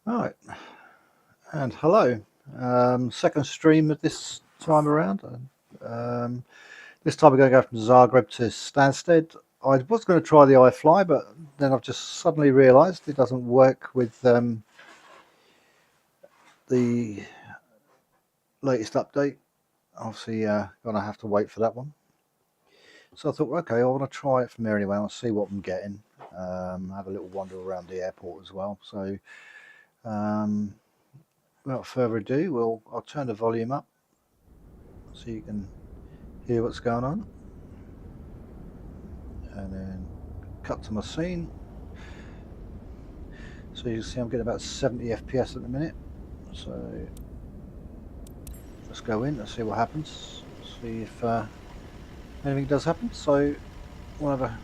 Right, and hello. Second stream of this time around. This time we're going to go from Zagreb to Stansted. I was going to try the iFly, but then I've just suddenly realised it doesn't work with the latest update. Obviously, going to have to wait for that one. So I thought, okay, I want to try it from there anyway. I'll see what I'm getting. Have a little wander around the airport as well. So, without further ado, I'll turn the volume up so you can hear what's going on, and then cut to my scene. So you can see I'm getting about 70 FPS at the minute. So let's go in and see what happens. See if anything does happen. So we'll have a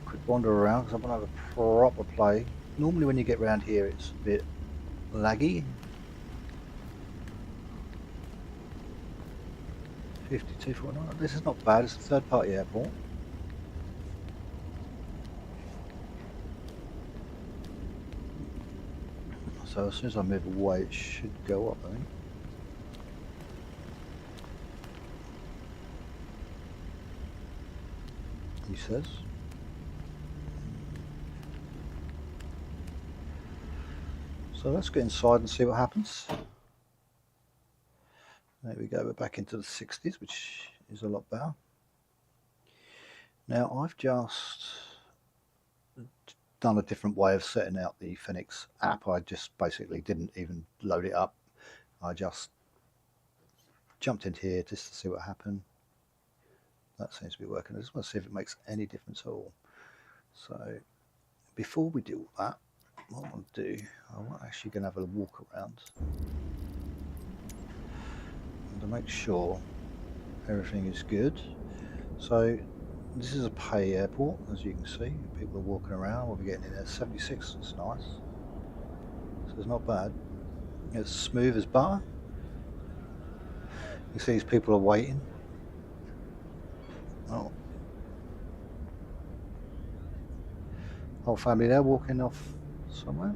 quick wander around because I want to have a proper play. Normally when you get around here it's a bit laggy. 52.9. This is not bad. It's a third-party airport. So as soon as I move away, it should go up, I think. He says. So let's get inside and see what happens. There we go, we're back into the 60s, which is a lot better. Now I've just done a different way of setting out the Phoenix app. I just basically didn't even load it up. I just jumped in here just to see what happened. That seems to be working. I just want to see if it makes any difference at all. So before we do that, what I want to do, I'm actually going to have a walk around and to make sure everything is good. So this is a pay airport, as you can see. People are walking around. We'll be getting in at 76. It's nice. So it's not bad. It's smooth as butter. You see these people are waiting. Oh, whole family there walking off somewhere.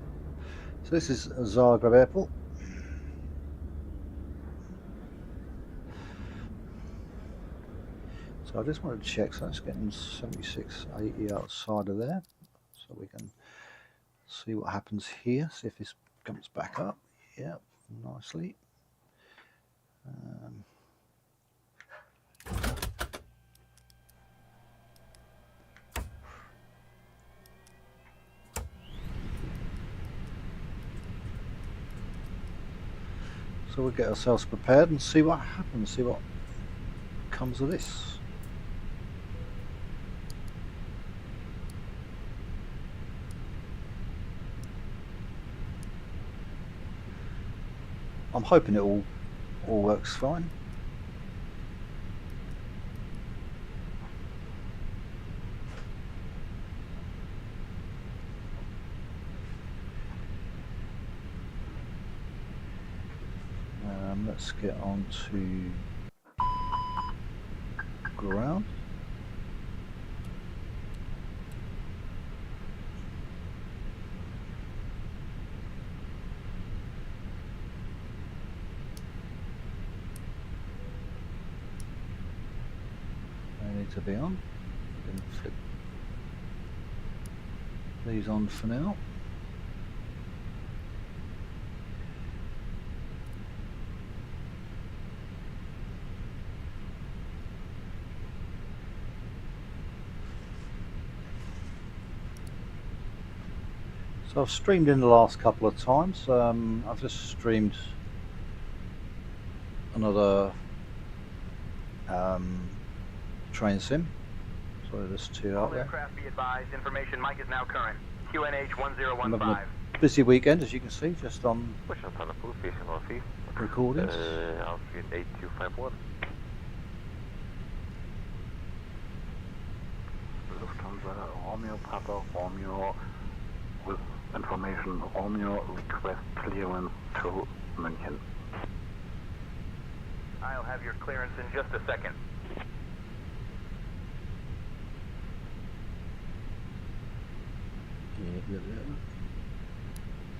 So this is Zagreb Airport. So I just wanted to check, so it's getting 76.80 outside of there, so we can see what happens here, see if this comes back up. Yeah, nicely. So we'll get ourselves prepared and see what happens, see what comes of this. I'm hoping it all works fine. Let's get on to ground. They need to be on. Then flip these on for now. So I've streamed in the last couple of times. I've just streamed another train sim. So there's two out there. Aircraft be advised, information mic is now current. QNH 1015. I'm having a busy weekend, as you can see, just on recordings. Altitude 8251. Lufthansa Romeo Papa Romeo with information Romeo request clearance to München. I'll have your clearance in just a second.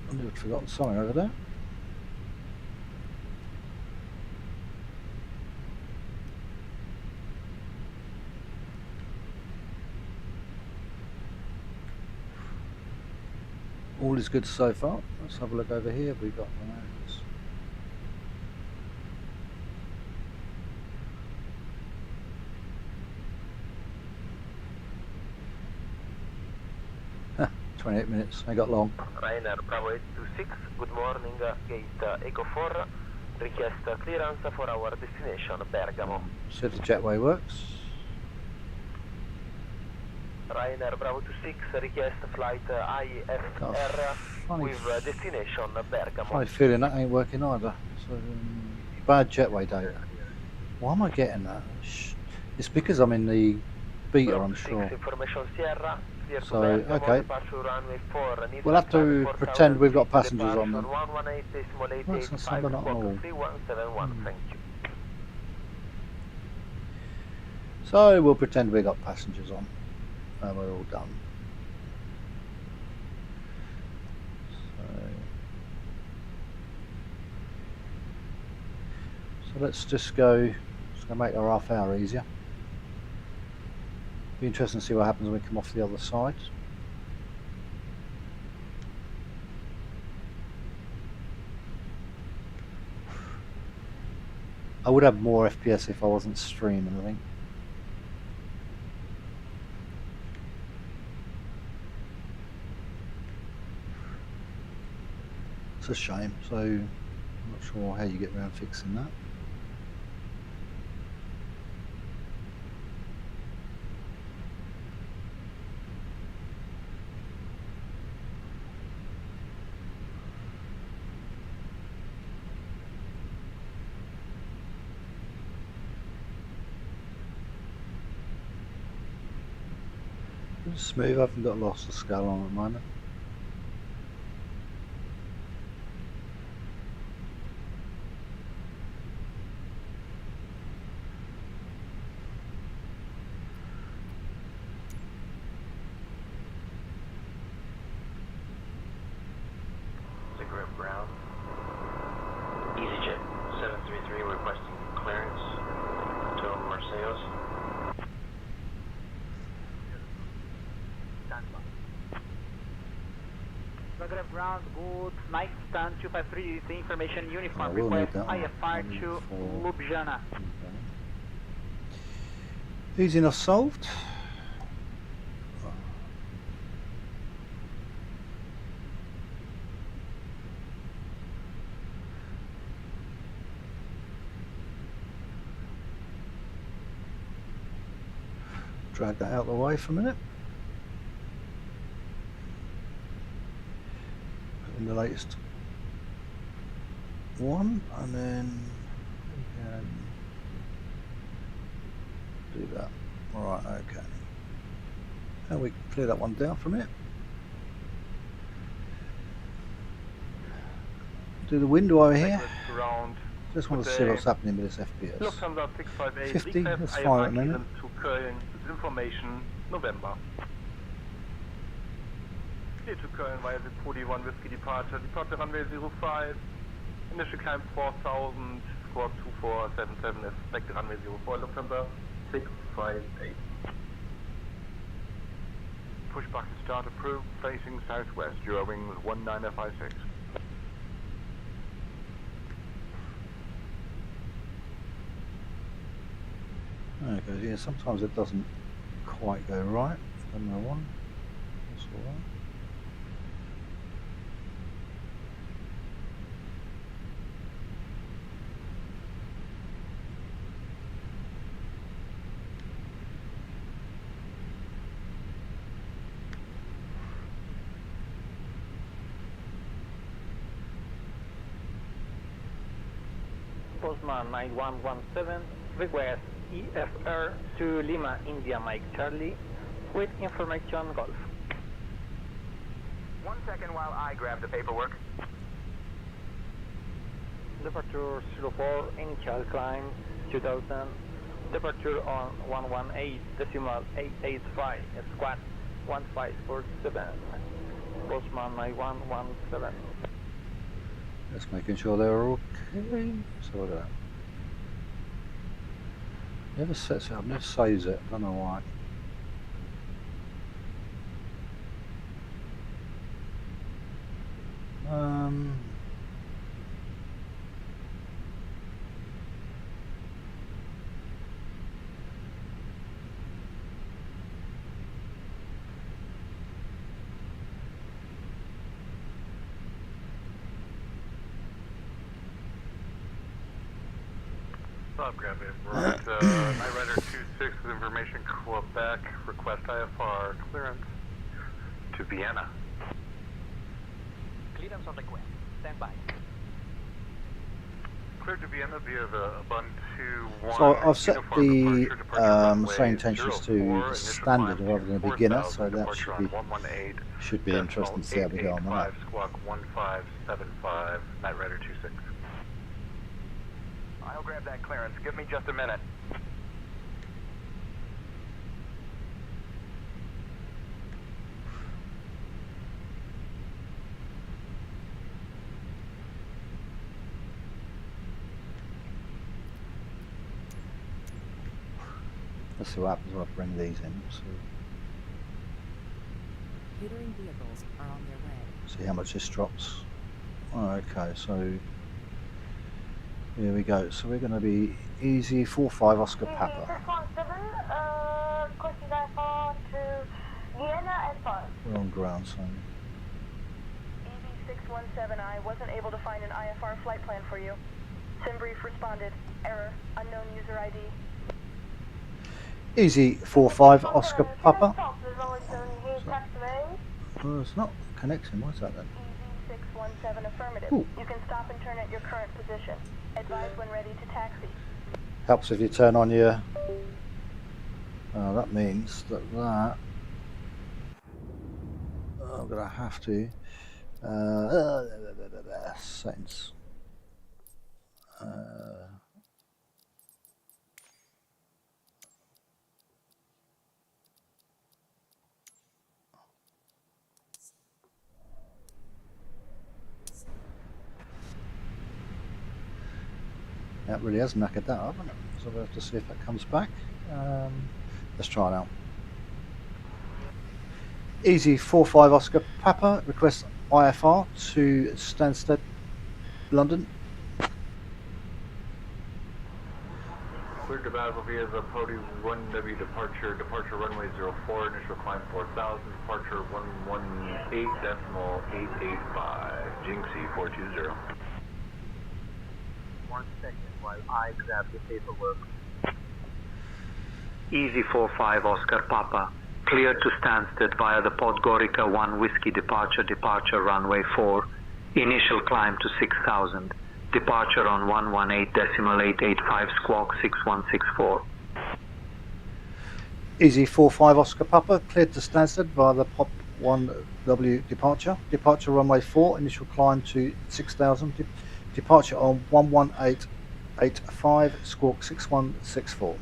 I've forgotten something over there. All is good so far. Let's have a look over here. We've got one of those. 28 minutes. I got long. Ryanair Bravo 826, good morning, gate Echo 4, request clearance for our destination, Bergamo. So the jetway works. Ryanair Bravo 26, request flight IFR with destination, Bergamo. Funny feeling that ain't working either. So, bad jetway data. Why am I getting that? It's because I'm in the beta, Bravo I'm 26, sure. Information Sierra. So, okay. We'll have to pretend we've got passengers on them. What's the number not all? So, we'll pretend we've got passengers on. And we're all done. So let's just go, it's going to make our half hour easier. Be interesting to see what happens when we come off the other side. I would have more FPS if I wasn't streaming, I think. It's a shame, so I'm not sure how you get around fixing that. Smooth, I haven't got lost the scale on at the moment. Zagreb ground. EasyJet 733 requesting clearance to Marseilles. Zagreb ground, good night, Stan253, the information uniform we'll request need that IFR to Ljubljana. Okay. Easy enough solved. Drag that out of the way for a minute. In the latest one, and then we can do that. Alright, okay. Now we can clear that one down for a minute. Do the window over here. Just want to see what's happening with this FPS. Lufthansa 658, 50, request that's fine at the minute. to Köln, information, November. Clear to Köln via the 41 Whiskey departure, departure runway 05, initial climb 4000, squawk 2477, expected runway 04, Lufthansa 658. Pushback to start approved, facing southwest, Eurowings 1956. Okay, yeah, sometimes it doesn't quite go right. Number one, that's all right. Postman 9117, request EFR to Lima, India, Mike Charlie, with information Golf. 1 second while I grab the paperwork. Departure 04, initial climb 2000, departure on 118.885, squad 1547. Bosman 9117. Just making sure they're okay. So look at that. Never sets it up, never saves it. I don't know why. Zagreb, Night Rider 26 with information Quebec, request IFR clearance to Vienna. Clearance on request. Stand by. Cleared to Vienna via the Ubuntu 1. So I've set the same intentions to standard rather than beginner, so that should be interesting to see how we go on with that. Squawk 1575, Night Rider 26. I'll grab that clearance. Give me just a minute. Let's see what happens when I bring these in. Catering vehicles are on their way. See how much this drops. Okay, so here we go. So we're going to be easy 4-5 Oscar Papa. We're on ground, so. Easy 617, I wasn't able to find an IFR flight plan for you. SimBrief responded. Error. Unknown user ID. Easy 4-5 Oscar Papa. So, it's not connecting. What's that then? Easy 617 affirmative. Ooh. You can stop and turn at your current position. Advise when ready to taxi. Helps if you turn on your. That means that I'm gonna have to settings. That really has knackered that up, hasn't it? So we'll have to see if that comes back. Let's try now. Easy 4-5 Oscar Papa, request IFR to Stansted, London. Cleared to Basel via the Pody 1W departure runway 04, initial climb 4000, departure 118.885, Jinxie 420. 1 second while I grab the paperwork. Easy 4-5 Oscar Papa. Cleared to Stansted via the Podgorica 1 Whiskey departure runway 4. Initial climb to 6000. Departure on 118.885 squawk 6164. Easy 4-5 Oscar Papa, cleared to Stansted via the Pop 1W departure. Departure runway 4, initial climb to 6000. Departure on 118.85 squawk 6164.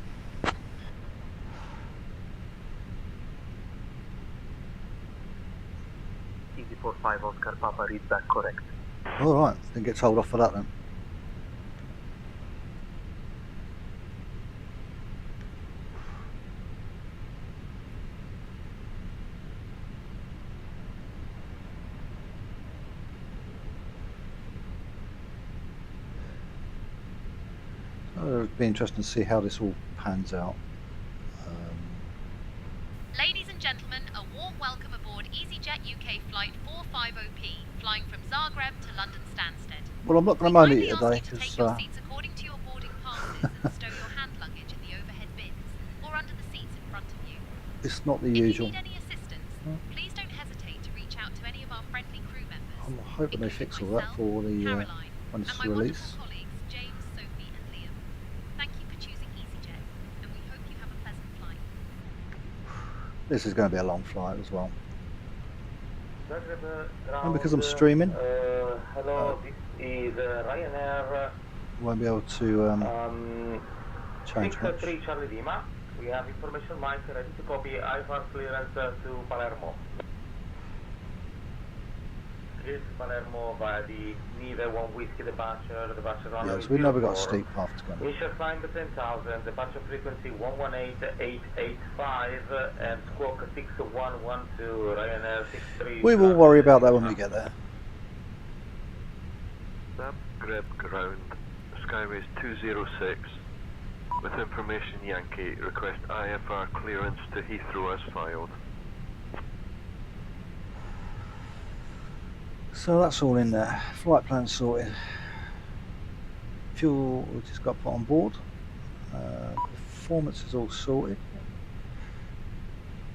Easy 4-5 Oscar Papa, read back correct. Alright, didn't get told off for that then. It'll be interesting to see how this all pans out. Ladies and gentlemen, a warm welcome aboard EasyJet UK flight 450P, flying from Zagreb to London Stansted. Well, I'm not going to moan at you today because take your seats according to your boarding passes and stow your hand luggage in the overhead bins or under the seats in front of you. it's not the If usual. you need any assistance, please don't hesitate to reach out to any of our friendly crew members. I'm hoping they fix all that for the Caroline, when and it's my released. wonderful colleagues James, Sophie and Liam. Thank you for choosing EasyJet, and we hope you have a pleasant flight. This is going to be a long flight as well. And because I'm streaming, hello, this is Ryanair. won't be able to change much. 63 Charlie Lima. We have information Mike ready to copy IFR clearance to Palermo. Chris Palermo via the Nive 1 Whiskey departure Yeah, runway so we know we've got a 04. steep path to go. Initial climb to 10,000, departure frequency 118885, and squawk 6112, Ryanair 63. We will worry about that when we get there. Zagreb ground, Skyways 206. With information Yankee, request IFR clearance to Heathrow as filed. So that's all in there. Flight plan sorted. Fuel we just got put on board. Performance is all sorted.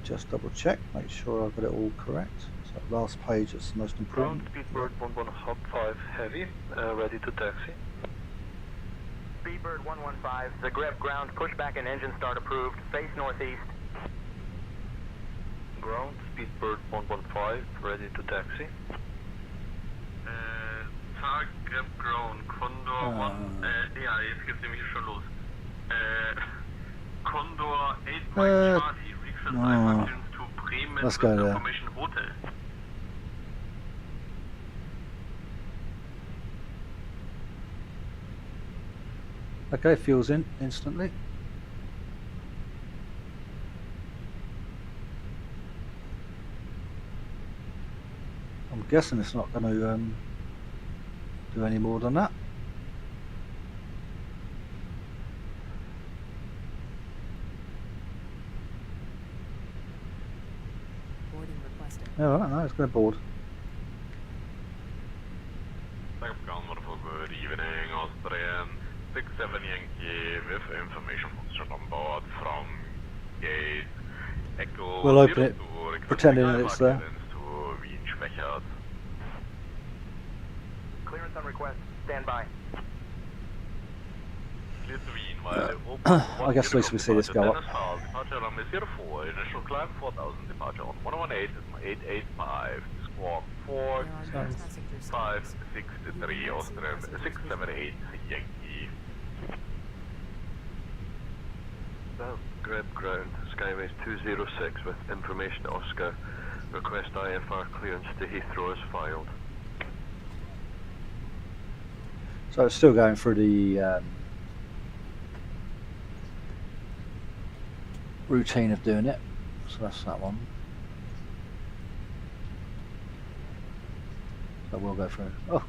Just double check, make sure I've got it all correct. So last page is the most important. Speedbird 11 heavy, ready to taxi. Speedbird 115, Zagreb ground, pushback and engine start approved, face northeast. Ground, Speedbird 115, ready to taxi. Zagreb ground, Condor 1, ja, jetzt geht's nämlich schon los. Condor 8 Mike Charlie, reaches 5 to Bremen let's go with there. information Hotel. Okay, fuel's in instantly. I'm guessing it's not going to do any more than that. Boarding requested. Oh, I don't know, it's going to board. Good evening, Austrian 67 Yankee with information function on board from gate Echo. We'll open it, pretending that it's there. Clearance on request, stand by. I guess at least we see this go up. Departure runway 04, initial climb 4000, departure on 118 is 885, squawk 4, 5, 6, 3, Austrian 678 Yankee. Zagreb ground, Skyways 206 with information Oscar. Request IFR clearance to Heathrow as filed. So it's still going through the routine of doing it. So that's that one. So we'll go through. Oh,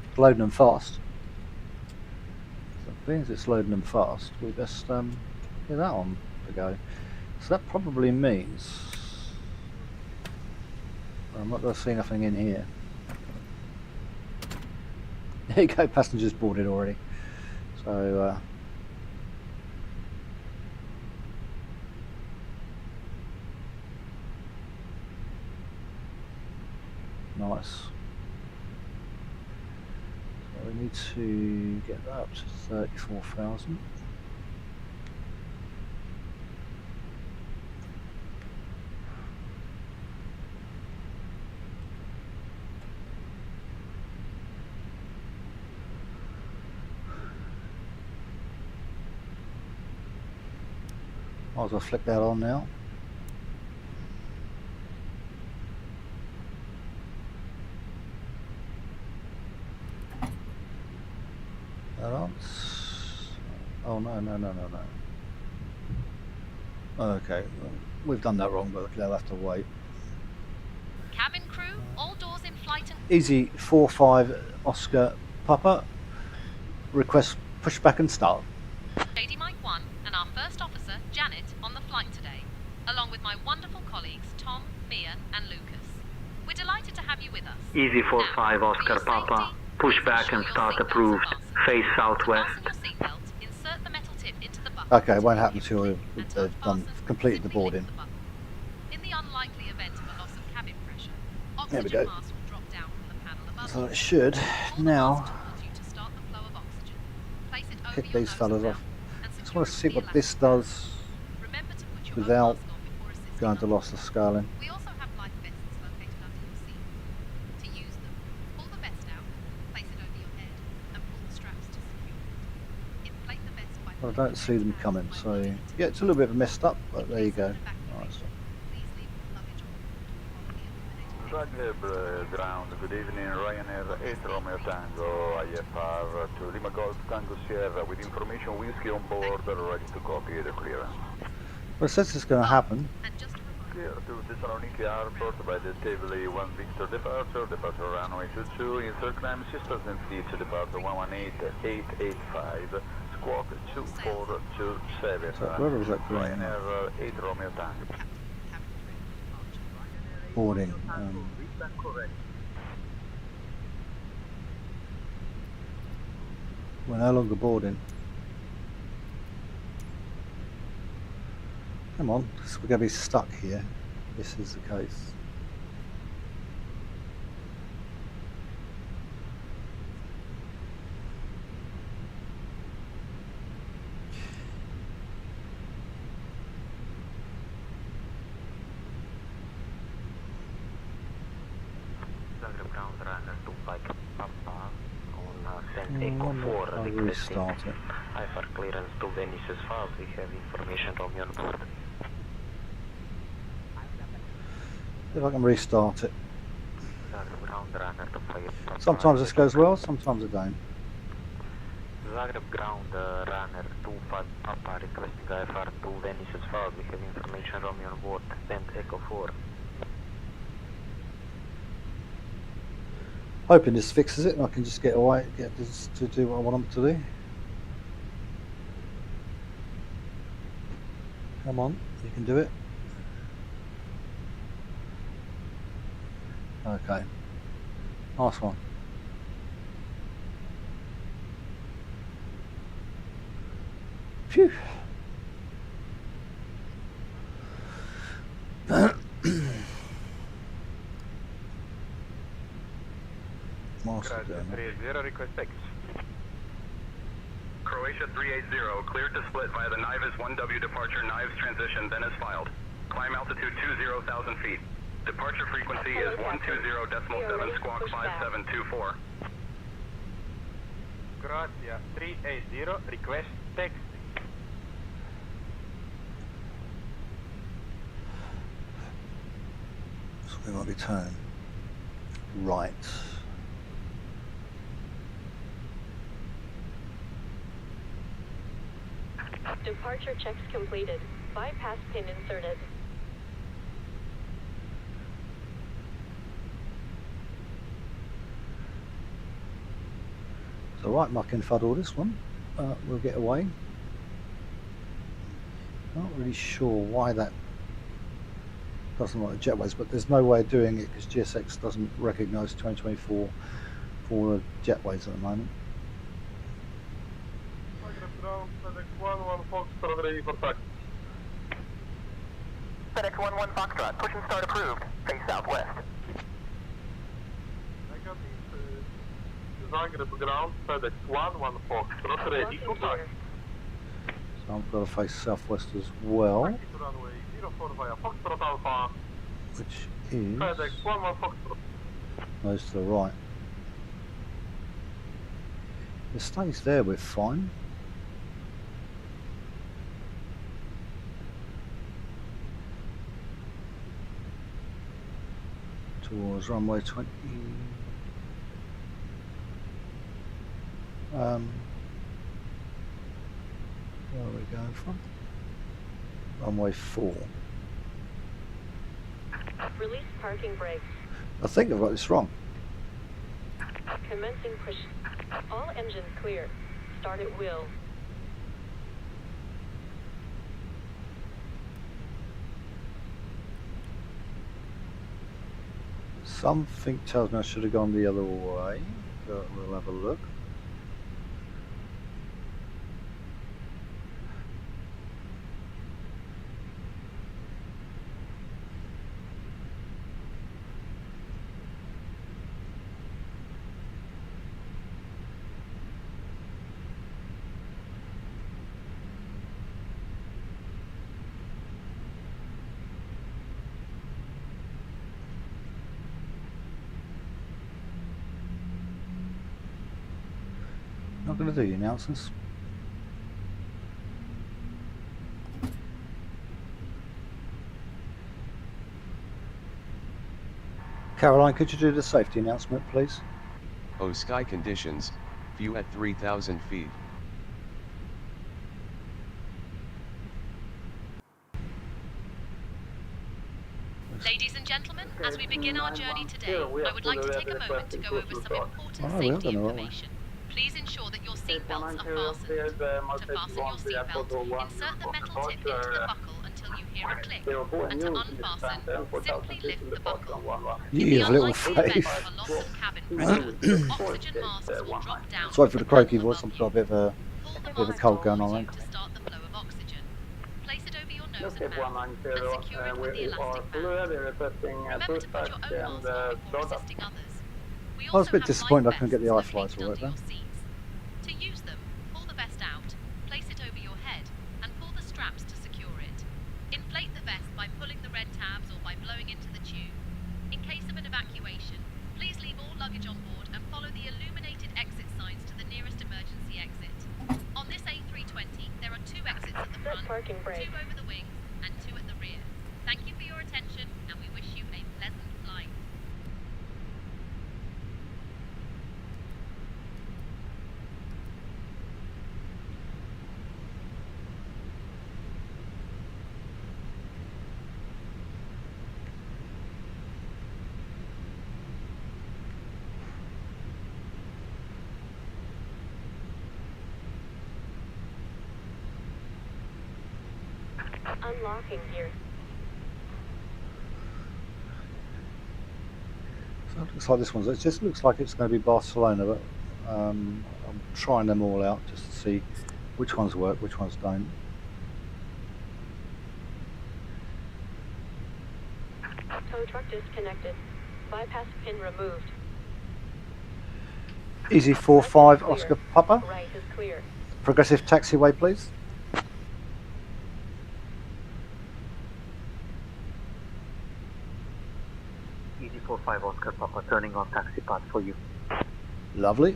it's loading them fast. So being as it's loading them fast, we best get that on to go. So that probably means I'm not going to see nothing in here. There you go, passengers boarded already. So nice. So we need to get that up to 34,000. Might as well flick that on now. That on. Oh no. Okay, we've done that wrong, but they'll have to wait. Cabin crew, all doors in flight and Easy 4-5 Oscar Papa. Request pushback and start. JD Mike 1 and our first officer, Janet, on the flight today, along with my wonderful colleagues Tom, Mia and Lucas. We're delighted to have you with us. Easy 4-5 Now, Oscar for your Papa. safety, Pushback please and ensure start your seatbelts approved. are fastened. Face To southwest. fasten your seatbelt, insert the metal tip into the bucket. Okay, it won't happen till Until they've it done fastens, completed the simply boarding. lift the button. In the unlikely event of a loss of cabin pressure, There we oxygen go. mask will drop down from the panel above So you. it should Pull the now mask towards you to start the flow of oxygen. Place it over kick your these nose fellas and off. mouth and Just secure want to it see the what this elastic does band. Remember to put your without own mask on before assisting going to others. loss of scaling. We also have life vests located under your seat. To use them, pull the vest out, place it over your head, and pull the straps to secure it. Inflate the vest by Well, I pulling don't the see them vest coming, out so by holding it. yeah, it's a little bit messed up, but there you go. Please leave your luggage on board while the illuminated Ground, good evening, Ryanair 8 Romeo Tango, IFR to Lima Golf Tango Sierra with information whiskey on board, ready to copy the clearance. Well, it says it's going to happen. And just a reminder, Clear to Thessaloniki Airport by the Tivoli 1 Victor departure runway 22, insert climb systems and feet to departure 118885, squawk 2427, So where was that going? Ryanair 8 Romeo Tango. cabin crew, departure. Boarding. We're no longer boarding. Come on, we're going to be stuck here. This is the case. Zagreb ground runner 25 Papa on Send I'll Echo 4 requesting restart it. IFR clearance to Venice as far as we have information from you on board. If I can restart it. Zagreb ground runner 25 Papa. Sometimes this goes well, sometimes it don't. Zagreb ground runner 25 Papa requesting IFR to Venice as far as we have information from you on board. Send Echo 4. Hoping this fixes it and I can just get away, get this to do what I want them to do. Come on, you can do it. Okay, nice one. Phew. Master doing it. 380, request X. Croatia 380, cleared to split via the Nives 1W departure, Nives transition, then is filed. Climb altitude 20,000 feet. Departure frequency is 120.7, squawk 5724. Croatia 380, request taxi. So we might be turning right. Departure checks completed. Bypass pin inserted. So right, muck and fuddle this one. We'll get away. Not really sure why that doesn't like jetways, but there's no way of doing it because GSX doesn't recognise 2024 for jetways at the moment. Zagreb ground, FedEx 11 Foxtrot ready for taxi. FedEx 11 Foxtrot, push and start approved. Face southwest. Zagreb ground, FedEx 11 Foxtrot ready to taxi. So I've got to face southwest as well, Taxi to runway 04 via Foxtrot Alpha, which is FedEx 11 Foxtrot. those to the right. If it stays there, we're fine. Towards runway 20. Where are we going from? Runway 4. Release parking brakes. I think I've got this wrong. Commencing push. All engines clear. Start at will. Something tells me I should have gone the other way, but we'll have a look. Not going to do the announcements. Caroline, could you do the safety announcement, please? Oh, sky conditions, view at 3,000 feet. Ladies and gentlemen, as we begin our journey today, I would like to take a moment to go over some important Oh, we have safety done all right. information. Please ensure that your seatbelts are fastened. To fasten your seatbelt, insert the metal tip into the buckle until you hear a click, and to unfasten, simply lift the buckle. In the Yeah, little unlikely event face. of a loss of cabin pressure, oxygen masks will drop down Sorry for from the the croaky panel voice, above I've got a you. bit of a Pull the mask cold going towards on you then. to start the flow of oxygen. Place it over your nose and mouth, and secure it with the elastic band. Remember to put your own mask on before assisting others. We I was a also bit have disappointed I life couldn't get the vests eye flies to located work under there. your seats. To use them, pull the vest out, place it over your head, and pull the straps to secure it. Inflate the vest by pulling the red tabs or by blowing into the tube. In case of an evacuation, please leave all luggage on board and follow the illuminated exit signs to the nearest emergency exit. On this A320, there are 2 exits at the front, 2 over the wings, and 2 at the rear. Thank you for your attention, and we wish you a pleasant flight. Unlocking gear. So it looks like this one's. It just looks like it's going to be Barcelona, but I'm trying them all out just to see which ones work, which ones don't. Tow truck disconnected. Bypass pin removed. Easy 4-5 Oscar Papa. Right is clear. Progressive taxiway, please. Easy 45 Oscar Papa, turning on taxi path for you. Lovely.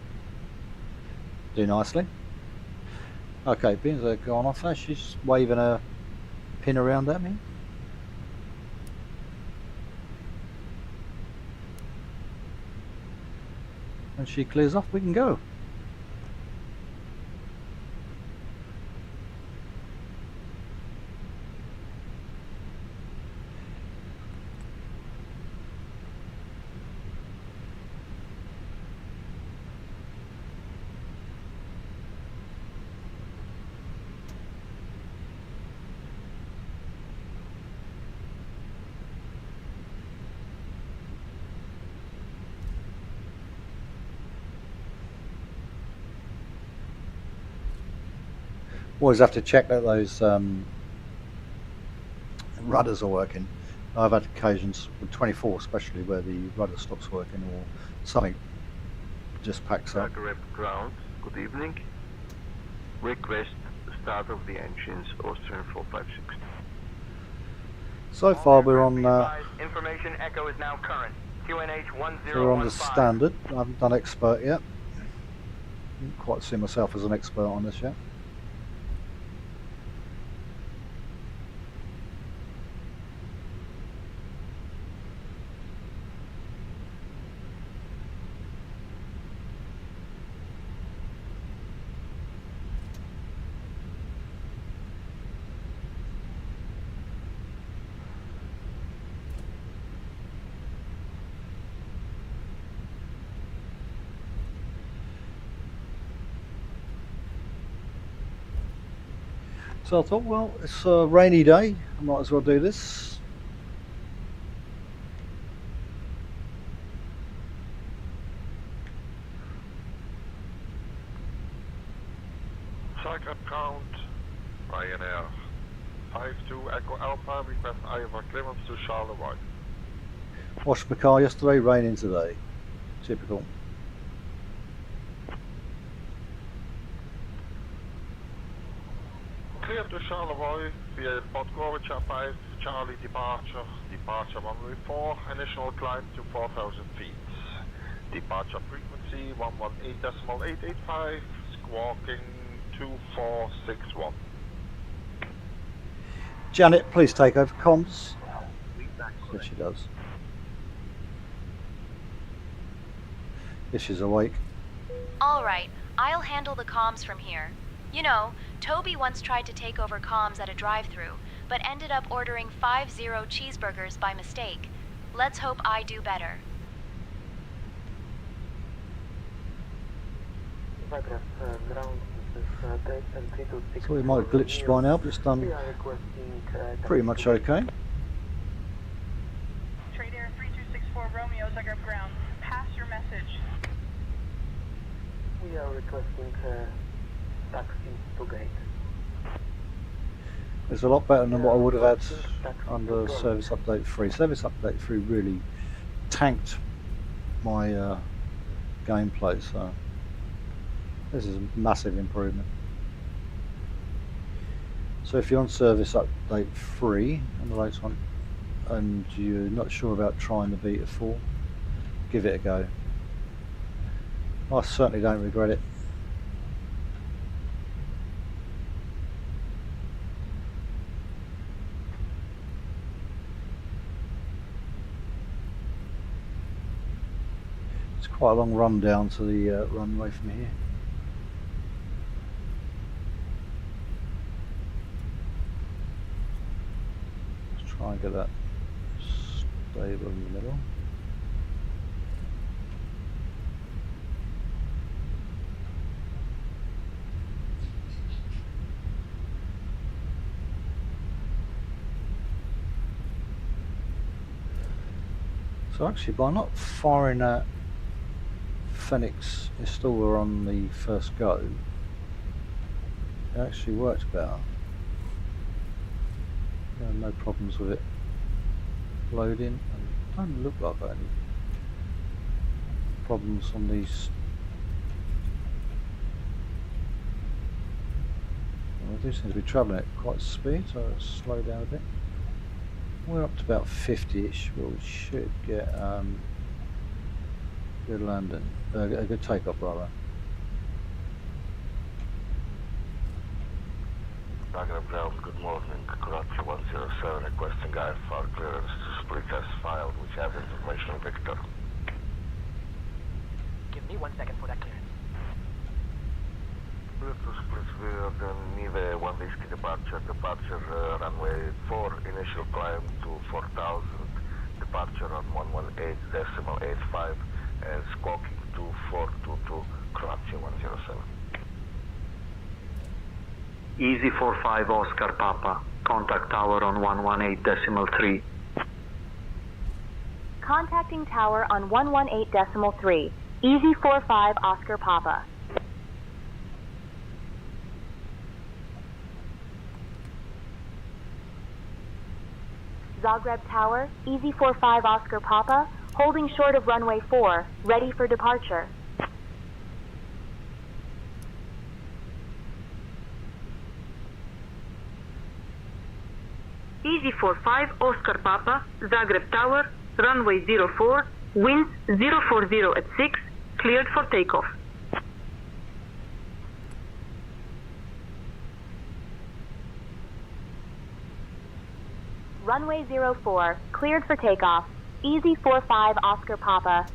Do nicely. Okay, being they've gone off there, she's waving a pin around at me. When she clears off, we can go. Always have to check that those rudders are working. I've had occasions with 24 especially where the rudder stops working or something just packs up. Zagreb ground, good evening. Request start of the engines, Austrian 456. So far we're on Information echo is now current. QNH 1015. we're on the standard. I haven't done expert yet. Didn't quite see myself as an expert on this yet. So I thought, well, it's a rainy day, I might as well do this. Zagreb ground, Ryanair 52 Echo Alpha, request IFR clearance to Charleroi. Washed my car yesterday, raining today. Typical. Clear to Charleroi via Podgorica 5, Charlie departure, departure runway 4, initial climb to 4,000 feet. Departure frequency 118.885, squawking 2461. Janet, please take over comms. Yes, she does. if she's awake. All right, I'll handle the comms from here. You know, Toby once tried to take over comms at a drive-thru, but ended up ordering 50 cheeseburgers by mistake. Let's hope I do better. Zagreb, ground, this is So we might have glitched by now, but it's done pretty much okay. Trade Air 3264 Romeo, Zagreb ground. Pass your message. We are requesting taxi to gate. It's a lot better than what I would have had under Service Update 3. Service Update 3 really tanked my gameplay, so this is a massive improvement. So if you're on Service Update 3 on the latest one and you're not sure about trying the Beta 4, give it a go. I certainly don't regret it. It's quite a long run down to the runway from here. Let's try and get that stable in the middle. So actually, by not firing that Phoenix installer on the first go, it actually worked better. No problems with it loading, and it doesn't look like any problems on these. Well, I do seem to be travelling at quite speed, so let's slow down a bit. We're up to about 50-ish. Well, we should get good landing, a good takeoff rather. Zagreb ground, good morning. Croatia 107 requesting IFR clearance to split as filed, which have information on Victor. Give me 1 second for that clearance. Clear to split with the Nive 1 Whiskey departure, runway 4, initial climb to 4000, departure on 118.85 and squawking to 422, Croatia 107. Easy 45 Oscar Papa, contact tower on 118.3. Contacting tower on 118.3. Easy 45 Oscar Papa. Zagreb Tower, Easy 45 Oscar Papa, holding short of runway 4, ready for departure. Easy 45 Oscar Papa, Zagreb Tower, runway 04, winds 040 at 6, cleared for takeoff. Runway 04, cleared for takeoff. Easy 45 Oscar Papa.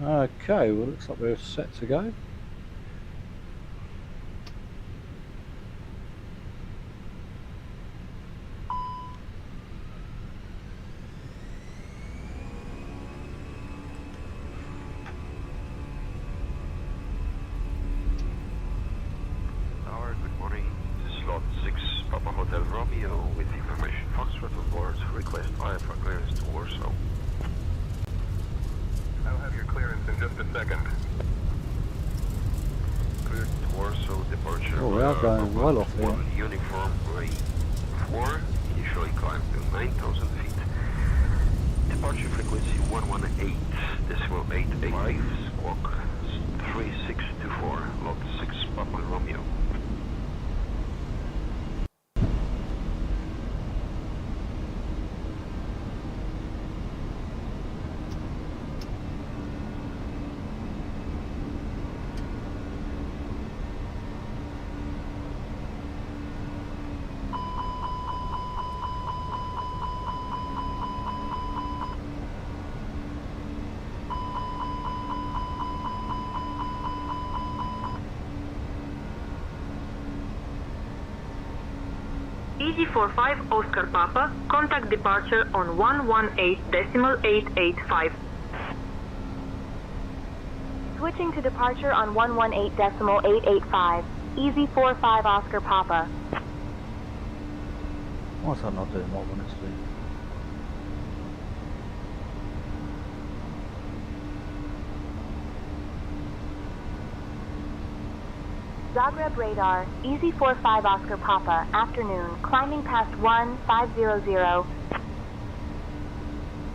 Okay, well, looks like we're set to go. Tower, good morning. Slot 6, Papa Hotel Romeo, with information Foxtrot on board. Request IFR clearance to Warsaw. I'll have your clearance in just a second. Cleared to Warsaw, departure. Oh, we are going well off here. Uniform Ray 4, initially climbed to 9,000 feet. departure frequency 118.85, squawk 3624, lot 6 Papa Romeo. Easy 45 Oscar Papa, contact departure on 118.885. Switching to departure on 118.885. Easy 45 Oscar Papa. Why is that not doing what I want it to do? Zagreb radar, Easy 45 Oscar Papa, afternoon, climbing past 1500. There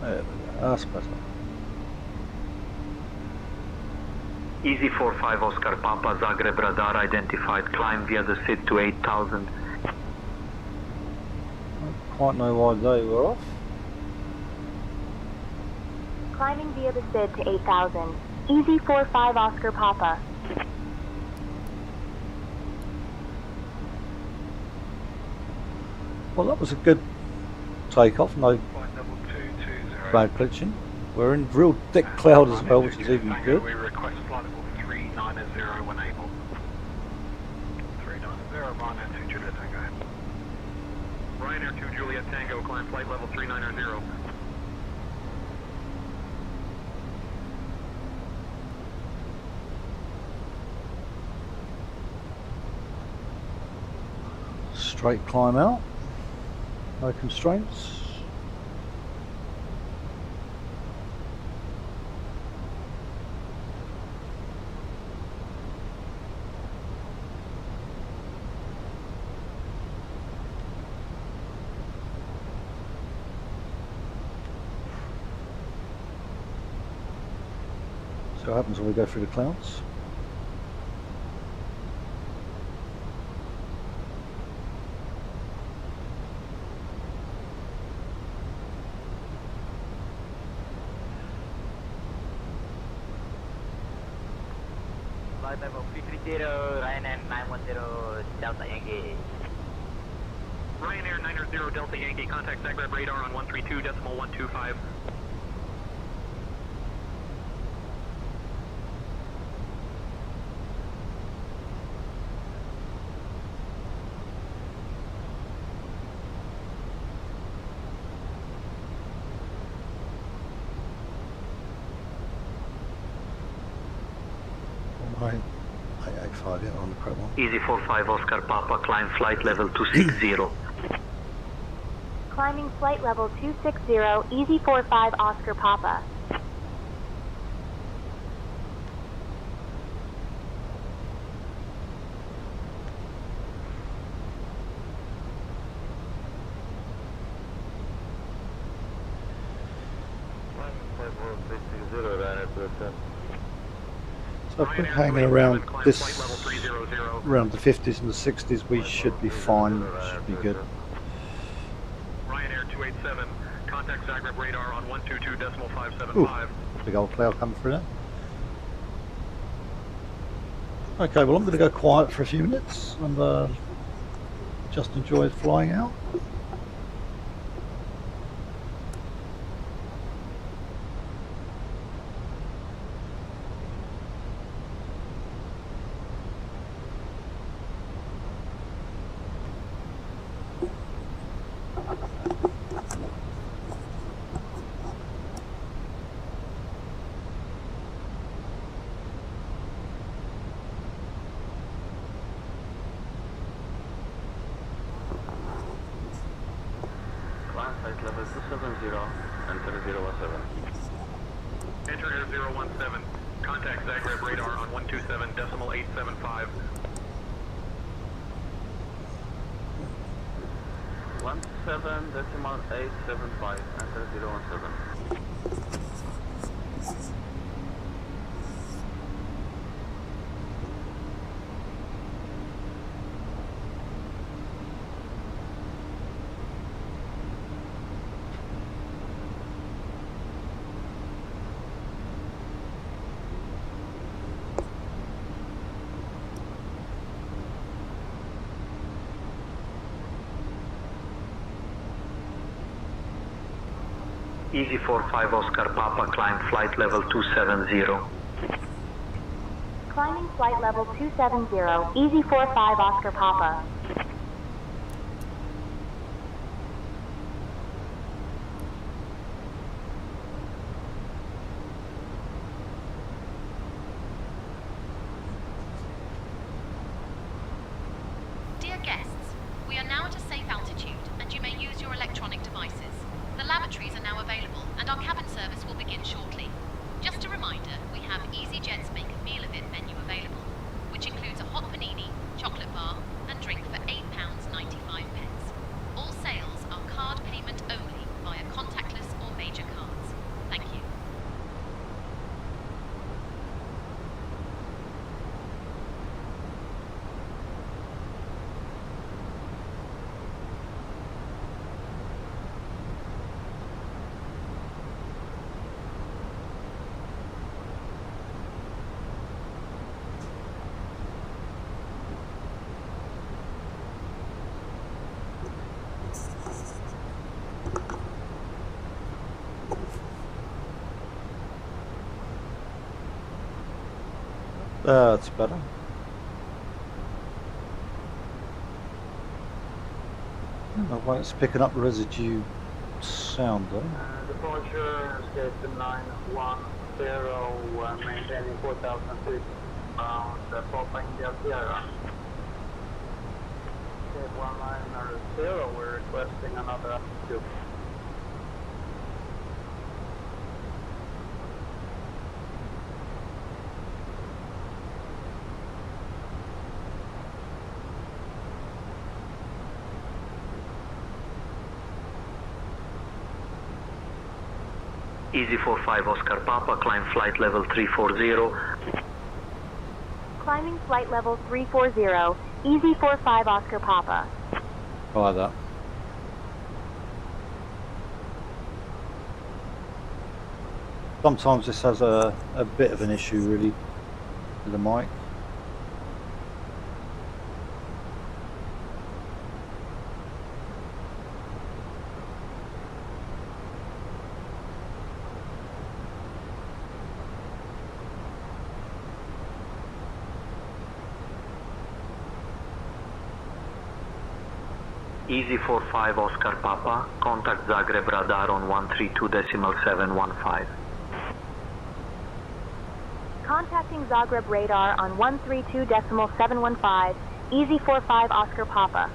we go, that's better. Easy 45 Oscar Papa, Zagreb radar identified, climb via the SID to 8000. I don't quite know why they were off. Climbing via the SID to 8000. Easy 45 Oscar Papa. Well, that was a good takeoff, no bad glitching. We're in real thick cloud as well, which is even good. We request flight level 390 when able. 390, Ryanair 2 Juliet Tango. Ryanair 2 Juliet Tango, climb flight level 390. Straight climb out, no constraints. So what happens when we go through the clouds? Flight level 330, Ryanair 910 Delta Yankee. Ryanair 900 Delta Yankee, contact Zagreb radar on 132.125. Right, 885, yeah, on the correct one. Easy 45 Oscar Papa, climb flight level 260. Climbing flight level 260, Easy 45 Oscar Papa. So if we're hanging around this, around the 50s and the 60s, we should be fine, should be good. Ryanair 287, contact Zagreb radar on 122.575. Big old cloud coming through there. Okay, well I'm going to go quiet for a few minutes and just enjoy flying out. Flight level 270, enter 017. Enter air 017, contact Zagreb radar on 127.875. 17.875, enter 017. Easy 45 Oscar Papa, climb flight level 270. Climbing flight level 270, Easy 45 Oscar Papa. Dear guests, we are now at a safe altitude and you may use your electronic devices. The lavatories are now available and our cabin service will begin shortly. Just a reminder, we have EasyJet's Make a Meal of It menu available, which includes a hot panini, chocolate bar and drink for £8.95. All sales are card payment only via contactless or major cards. Thank you. That's better. Well, it's picking up residue sound though. Departure, station 910, maintaining 4,000 feet, bound Papa India Sierra. Okay, 190, we're requesting another altitude. Easy 45 Oscar Papa, climb flight level 340. Climbing flight level 340, Easy 45 Oscar Papa. I like that. Sometimes this has a bit of an issue really with the mic. Easy 45 Oscar Papa, contact Zagreb radar on 132.715. Contacting Zagreb radar on 132.715, Easy 45 Oscar Papa.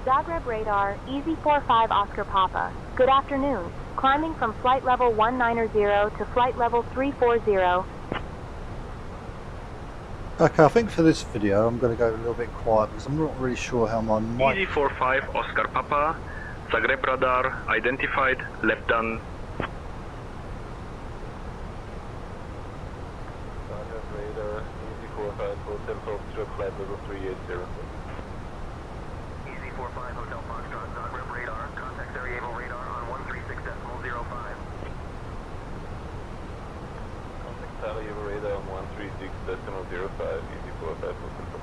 Zagreb radar, Easy 45 Oscar Papa. Good afternoon. Climbing from flight level 190 to flight level 340. Okay, I think for this video I'm going to go a little bit quiet because I'm not really sure how my mic... Easy 45 Oscar Papa, Zagreb radar identified, left done. Zagreb radar, Easy 45 Hotel Foxtrot, flight level 380. Easy 45 Hotel Foxtrot, Zagreb radar, contact Sarajevo radar on 136.05. Contact Sarajevo radar on 136.05, Easy 45 Hotel Foxtrot.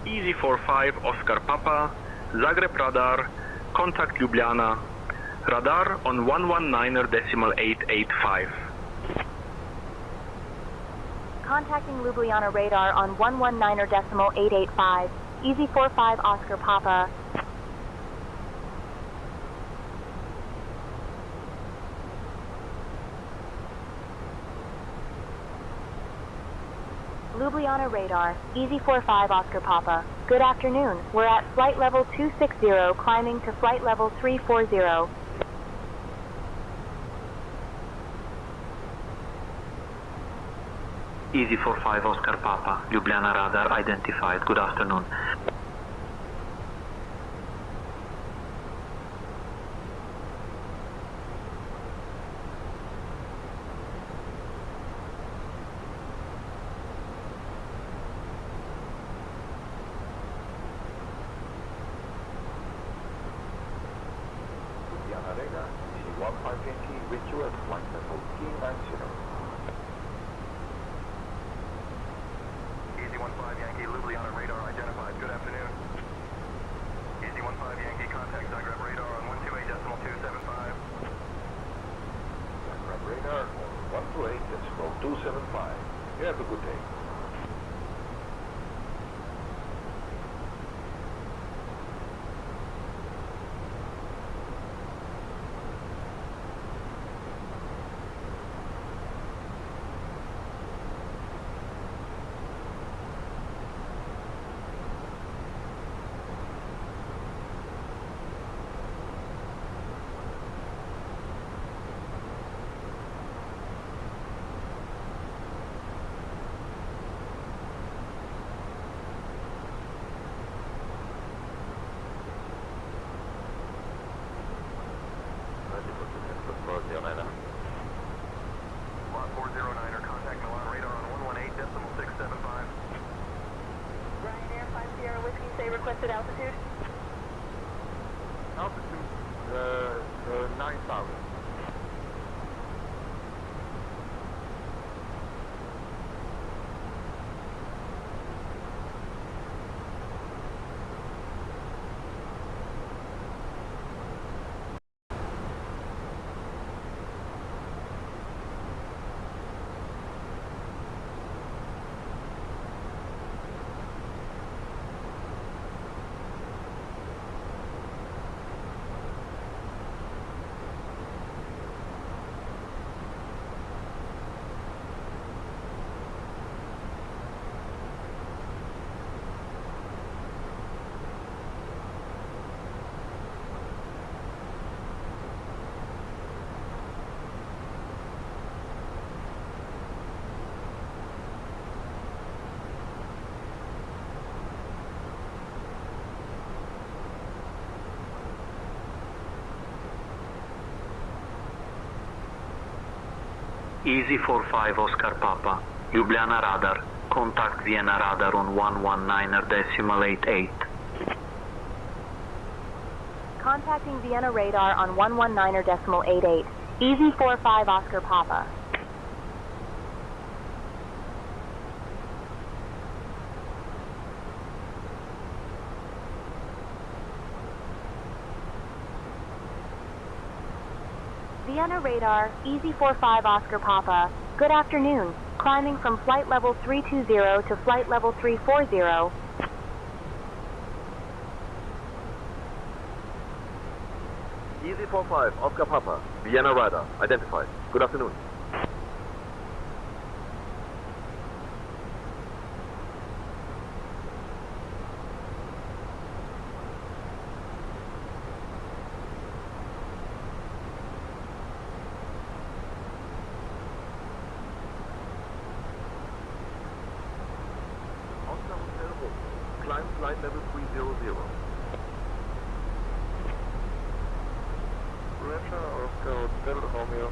Easy 45 Oscar Papa, Zagreb radar, contact Ljubljana, radar on 119.885. Contacting Ljubljana radar on 119.885. Easy 45 Oscar Papa. Ljubljana radar, Easy 45 Oscar Papa. Good afternoon. We're at flight level 260, climbing to flight level 340. Easy 45 Oscar Papa, Ljubljana radar identified. Good afternoon. Ljubljana radar, C15 Yankee with you at flight level 390. Easy 15 Yankee, Ljubljana radar identified. Good afternoon. Easy 15 Yankee, contact Zagreb radar on 128.275. Zagreb radar on 128.275. You have a good day. Lot 409er, contact Milan radar on 118.675. Ryanair 5 Sierra Whiskey, say requested altitude. Altitude 9,000. Easy 45 Oscar Papa, Ljubljana radar, contact Vienna radar on 119.88. Contacting Vienna radar on 119.88. Easy 45 Oscar Papa. Vienna radar, Easy 45 Oscar Papa. Good afternoon. Climbing from flight level 320 to flight level 340. Easy 45 Oscar Papa, Vienna radar identified. Good afternoon. Climb flight level 300. Roger, Oscar Hotel Romeo.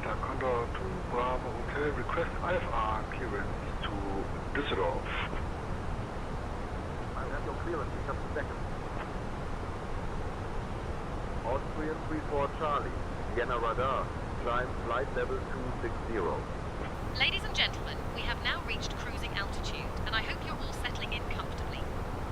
Delta Condor to Bravo Hotel, request IFR clearance to Düsseldorf. I have your clearance in just a second. Austrian 34 Charlie, Vienna radar, climb flight level 260. Ladies and gentlemen, we have now reached cruising altitude, and I hope you're all settling in comfortably.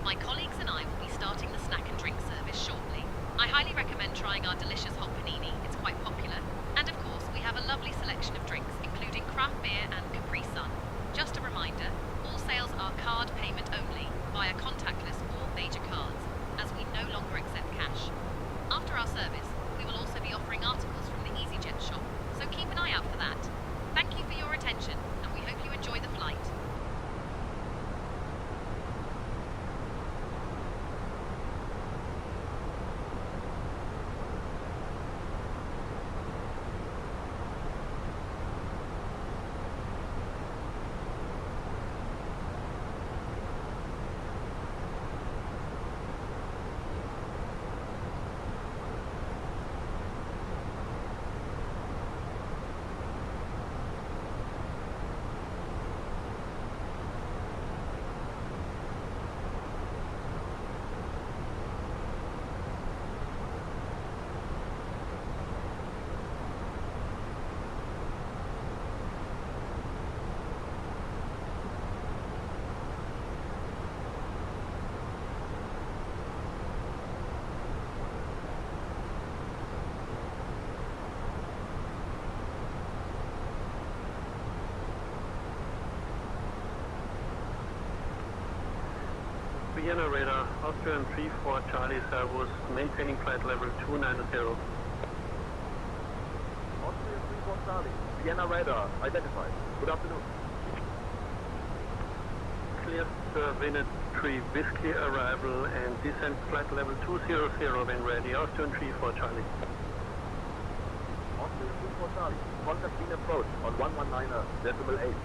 My colleagues and I will be starting the snack and drink service shortly. I highly recommend trying our delicious hot panini, it's quite popular. And of course, we have a lovely selection of drinks, including craft beer and Capri Sun. Just a reminder, all sales are card payment only, via contactless or major cards, as we no longer accept cash. After our service, we will also be offering articles from the EasyJet shop, so keep an eye out for that. Thank you for your attention, and we hope you enjoy the flight. Vienna radar, Austrian 34 Charlie Servus, maintaining flight level 290. Austrian 34 Charlie, Vienna radar, identified. Good afternoon. Cleared Vienna 3 Whiskey arrival and descent flight level 200 when ready, Austrian 34 Charlie. Austrian 34 Charlie, contact beam approach on 119.8.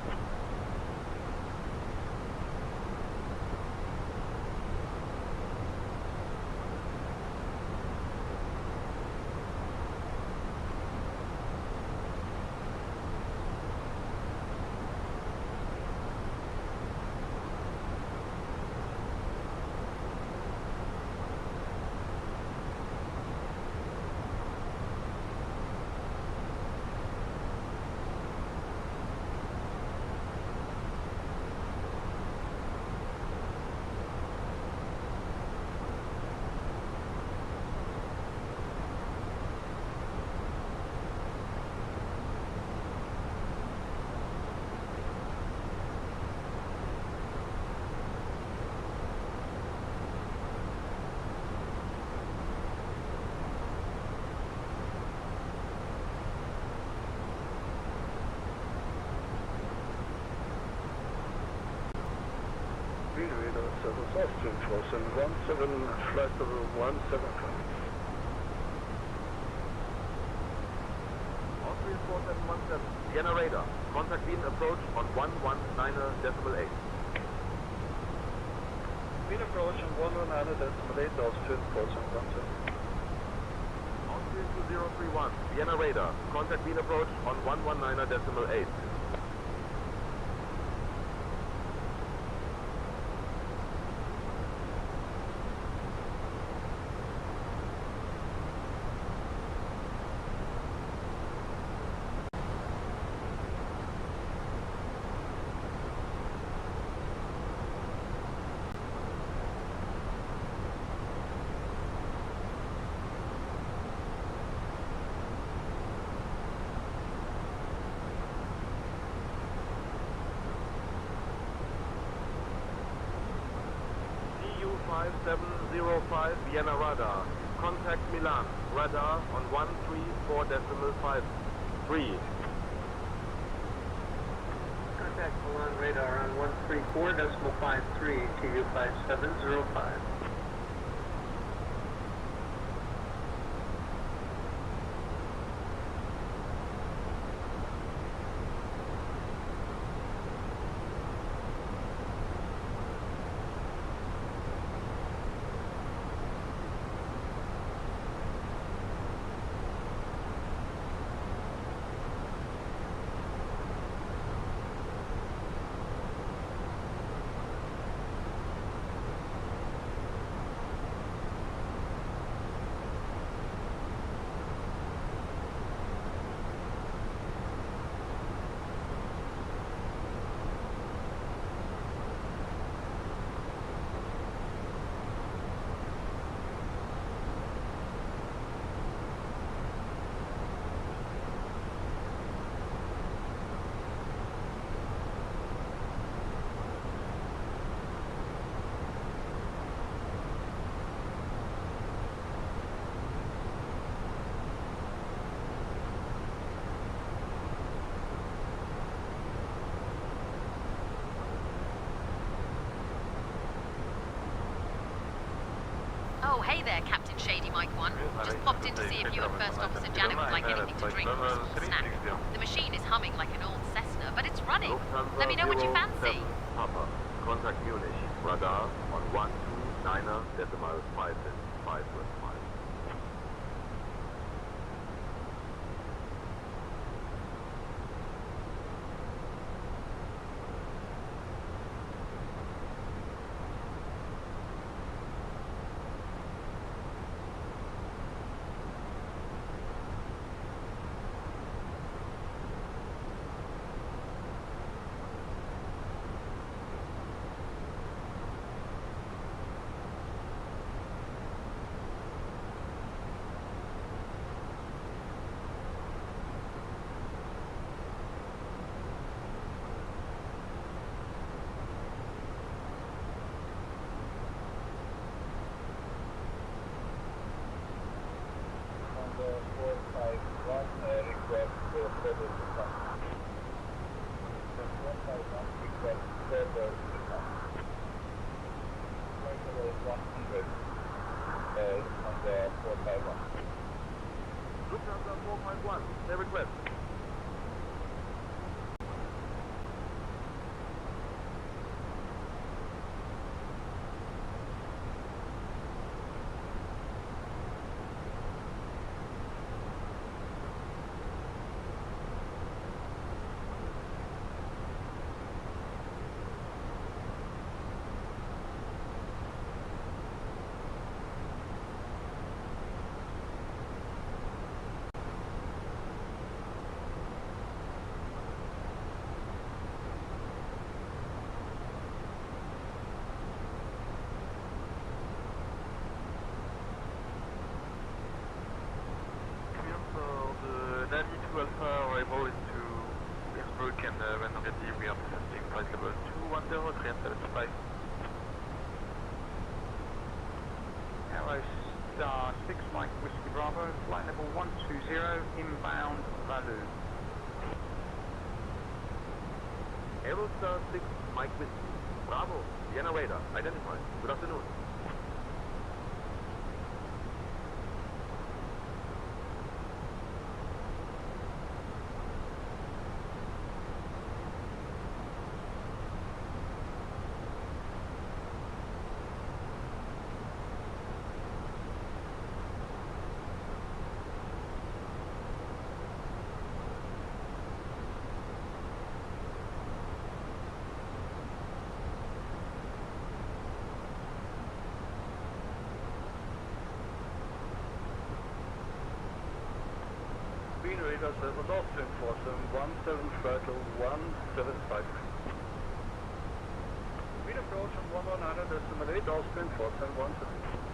Austrian Frozen 17, flight level 175. Austrian 4717, Vienna radar, contact beam approach on 119.8. Beam approach on 119.8, Austrian 4717. Austrian 2031, Vienna radar, contact beam approach on 119.8. EU5705 Vienna radar. Contact Milan. Radar on 134.53. Contact Milan radar on 134.53, TU5705. hey there, Captain Shady Mike 1. Just popped in to see if you and First Officer Janet would like anything to drink or a small snack. The machine is humming like an old Cessna, but it's running. Let me know what you fancy. Papa, contact Munich. Radar on 129.5 5.5. Lufthansa 451, their request. Navy 2 Alpha arrival into Innsbruck and when ready we are presenting flight level 210 375. Arrow Star 6 Mike Whiskey Bravo, flight level 120 inbound Value. Arrow Star 6 Mike Whiskey Bravo, Vienna radar, identified. Good afternoon. Green radar says on Austrian Force 17 throttle 175. Green approach on 119.8 Austrian Force 175.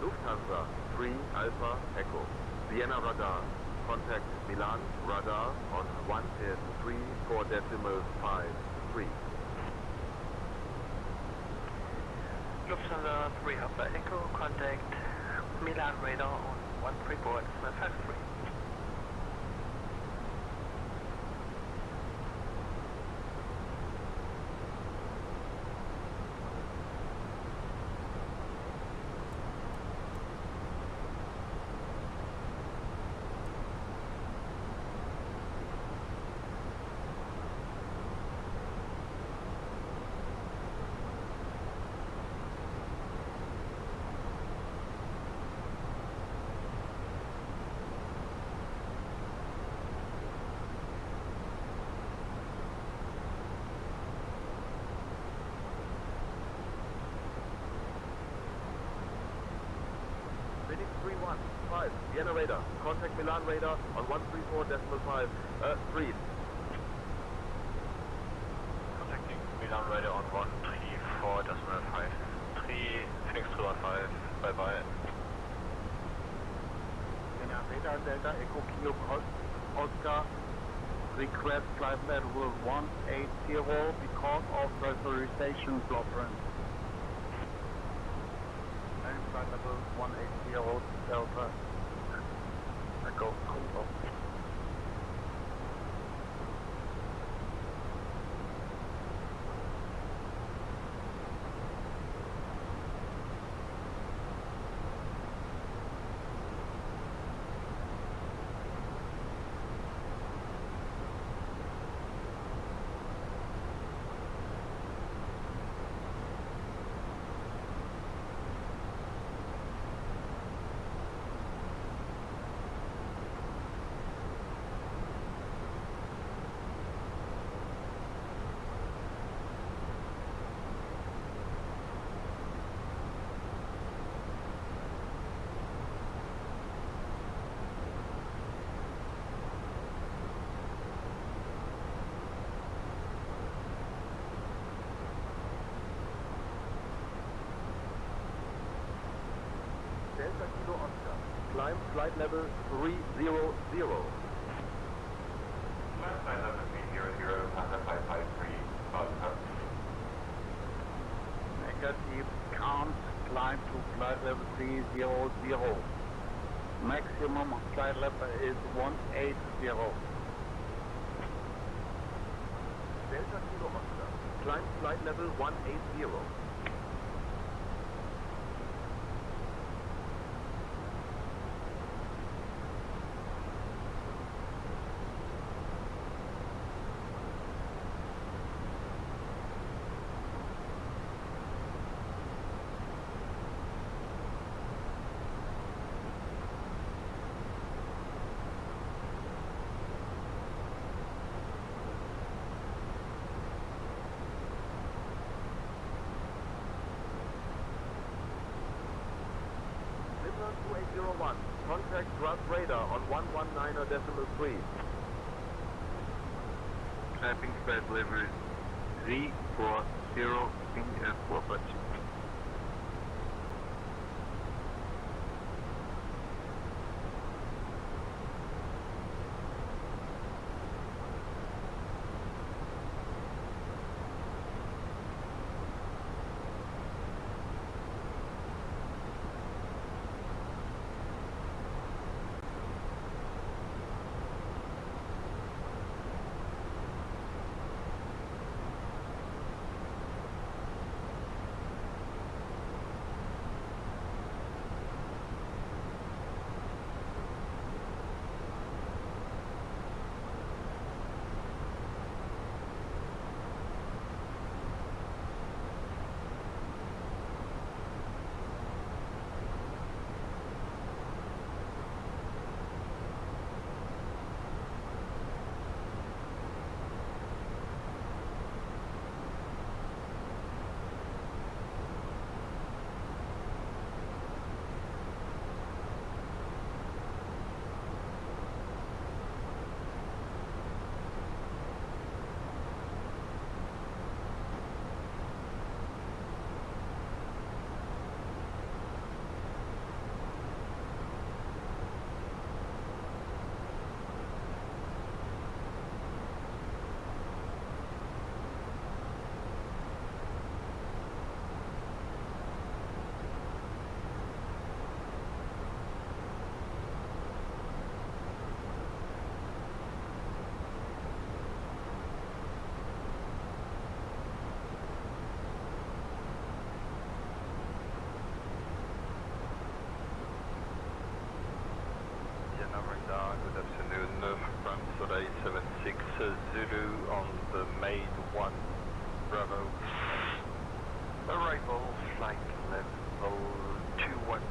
Lufthansa 3 Alpha Echo, Vienna radar, contact Milan radar on 1.34.53. Lufthansa 3 Alpha Echo, contact Milan radar on 134.53. Phoenix 315, Vienna radar. Contact Milan radar on 134.5. Breathe. Contacting Milan radar on 134.5. 3 Phoenix 315, bye bye. Vienna radar Delta Echo Kilo Oscar. Request flight level 180 because of pressurization blockerant. And flight level 180 Delta Echo Kilo. Delta Kilo Oscar. Climb flight level 300. Climb flight level 300, Panda 553, Oscar. Negative, can't climb to flight level 300. Maximum flight level is 180. Delta Kilo Oscar. Climb flight level 180. Lima 2801. Contact thrust radar on 119.3. Typing flight level 340 in airport. Good afternoon, from Soleil 76 Zulu on the main 1 Bravo. Arrival flight level 212,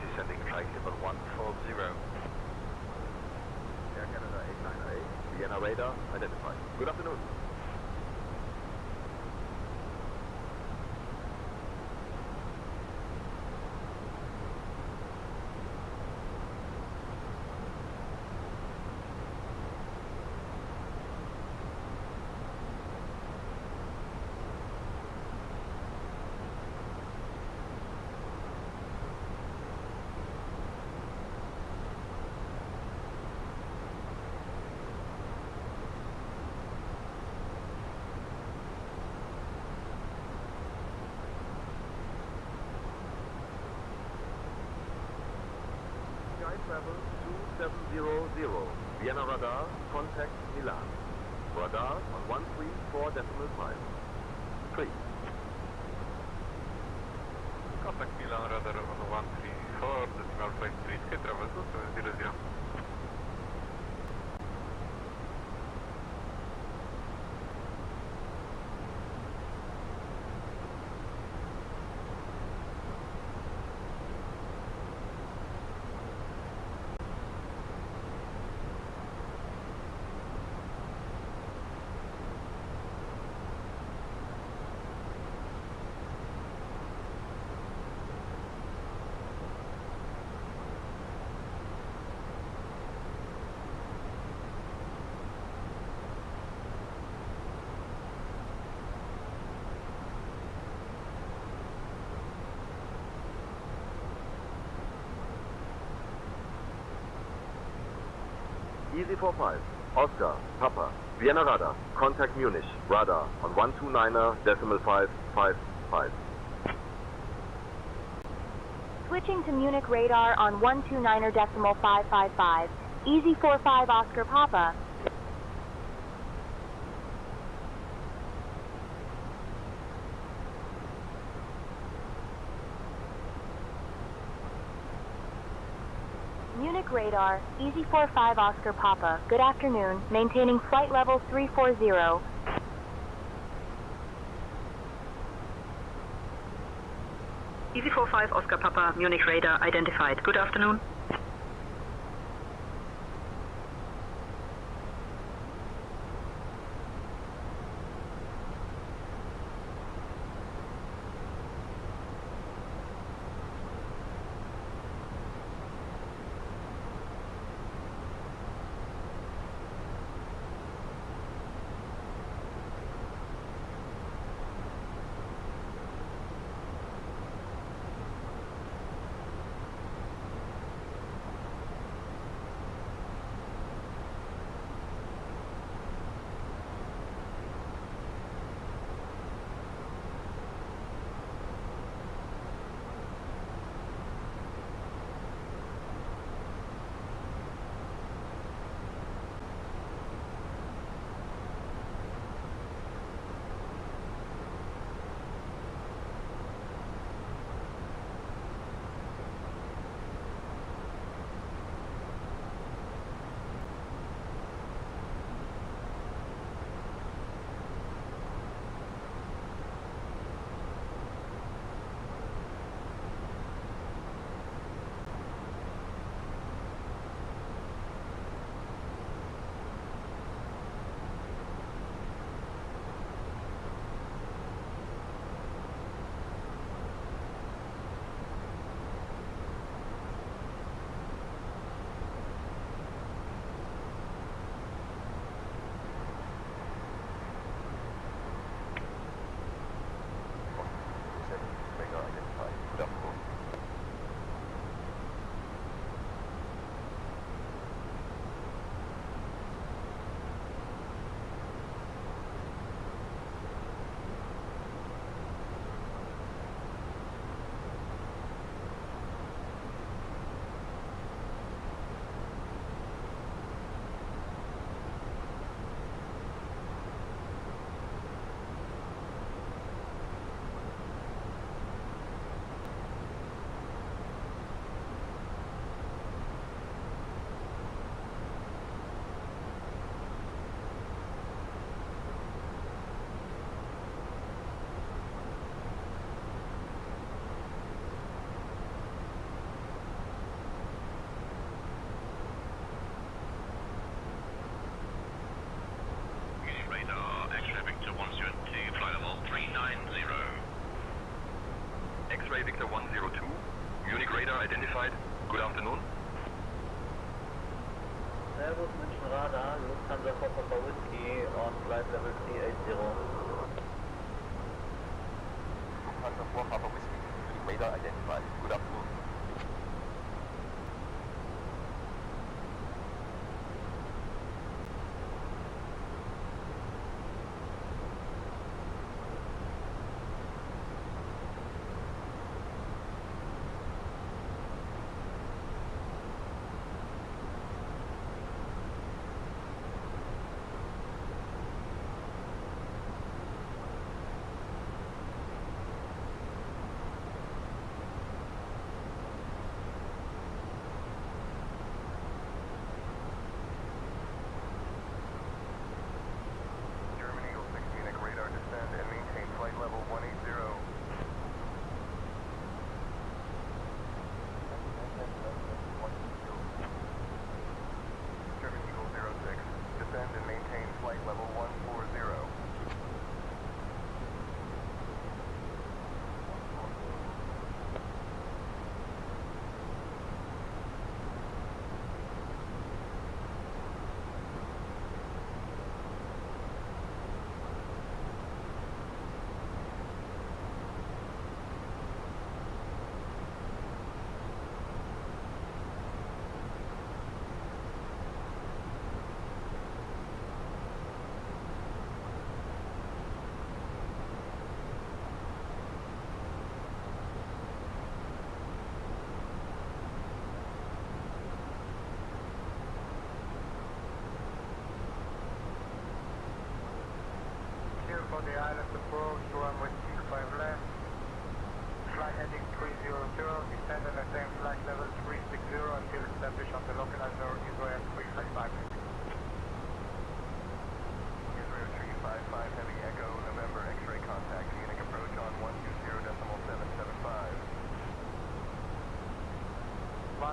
descending flight level 140. Air Canada 898, Vienna radar identified. Good afternoon. level 2700. Vienna radar, contact Milan. Radar on 134.5. 3. Contact Milan radar on 134.5, Sky travel to 700. Easy 45, Oscar, Papa, Vienna radar, contact Munich, radar on 129.555. Switching to Munich radar on 129.555. Easy 45 Oscar Papa. Munich radar, Easy 45 Oscar Papa. Good afternoon. Maintaining flight level 340. Easy 45 Oscar Papa, Munich radar identified. Good afternoon. X-ray Victor 102, Munich radar identified. Good afternoon. Servus München radar, Lufthansa Papa Whiskey on flight level 380. Lufthansa Papa Whiskey, Munich radar identified. Good afternoon.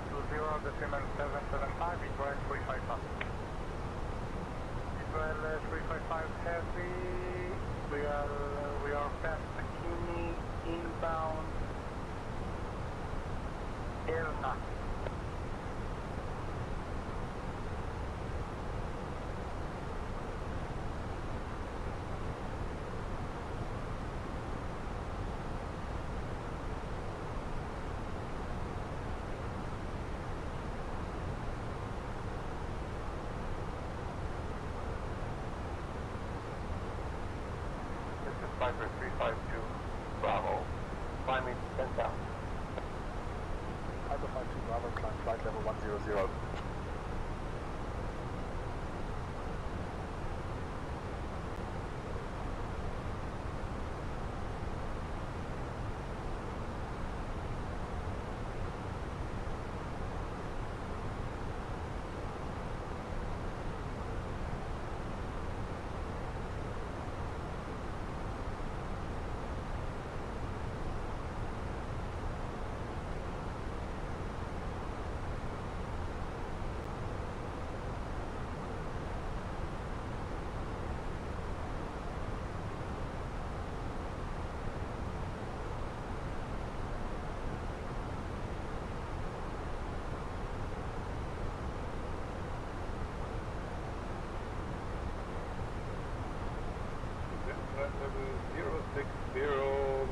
120.775, Israel 355. Israel 355 heavy, we are past Bikini, inbound, Elna. Viper 352, Bravo. Climbing 10,000. Viper 52, Bravo, climb flight level 100.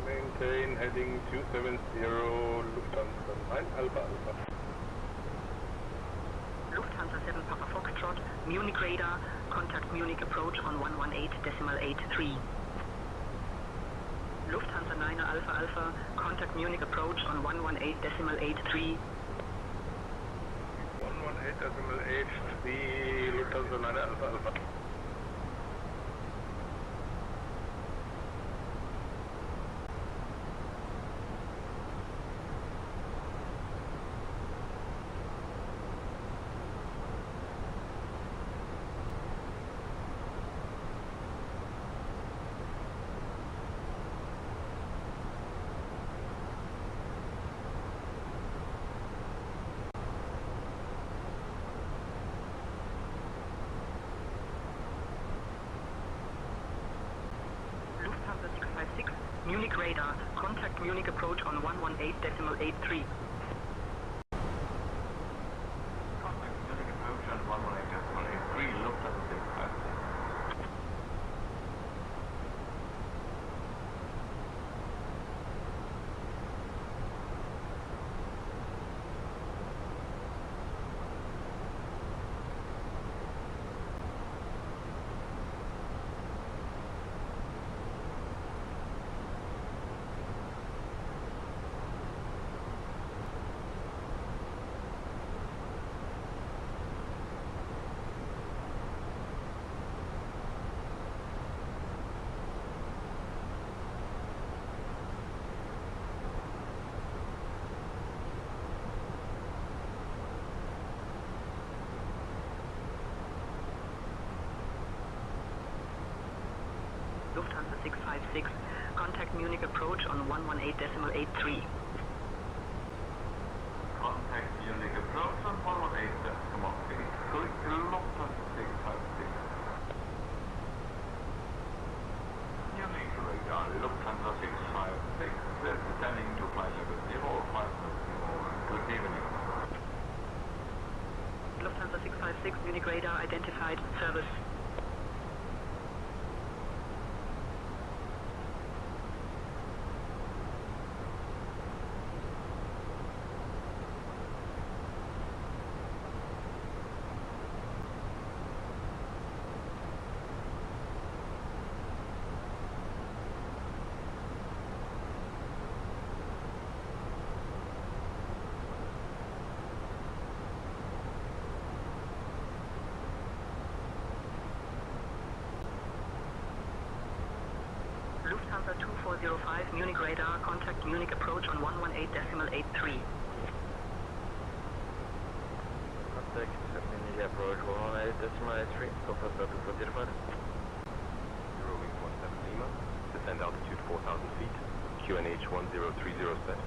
Maintain heading 270, Lufthansa 9 Alpha Alpha. Lufthansa 7 Papa Foxtrot, Munich radar, contact Munich approach on 118.83. Lufthansa 9 Alpha Alpha, contact Munich approach on 118.83. 118.83, Lufthansa 9 Alpha Alpha. Munich radar, contact Munich approach on 118.83. Contact Munich approach on 118.83, Lufthansa 656. Lufthansa 656, contact Munich approach on 118.83. Contact Munich approach on 118.83. Click Lufthansa 656. Munich radar, Lufthansa 656, descending to flight level 0570. Good evening. Lufthansa 656, Munich radar identified, service. Lufthansa 2405, Munich radar, contact Munich approach on 118.83. Contact Munich approach 118.83, Alpha Delta 0 wing 17 Lima, descend altitude 4,000 feet, QNH 1030 set.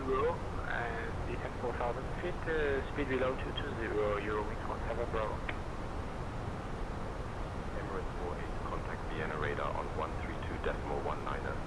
and descent 4,000 feet, speed below 220, Eurowings 17 Bravo. Emirates 48, contact Vienna radar on 132.19er.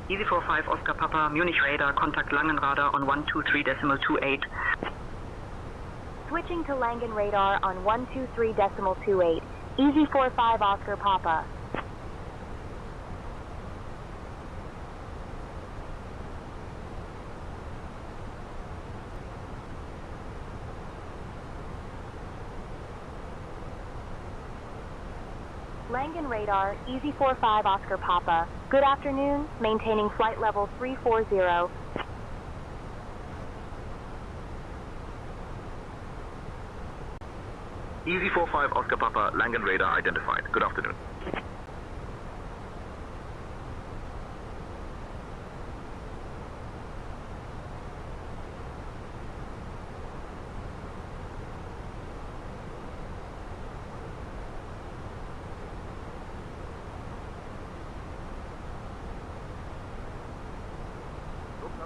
Easy 45 Oscar Papa, Munich radar, contact Langenradar on 123.28. Switching to Langen radar on 123.28. Easy 45 Oscar Papa. Langen radar, Easy 45 Oscar Papa. Good afternoon, maintaining flight level 340. Easy 45 Oscar Papa, Langen radar identified. Good afternoon.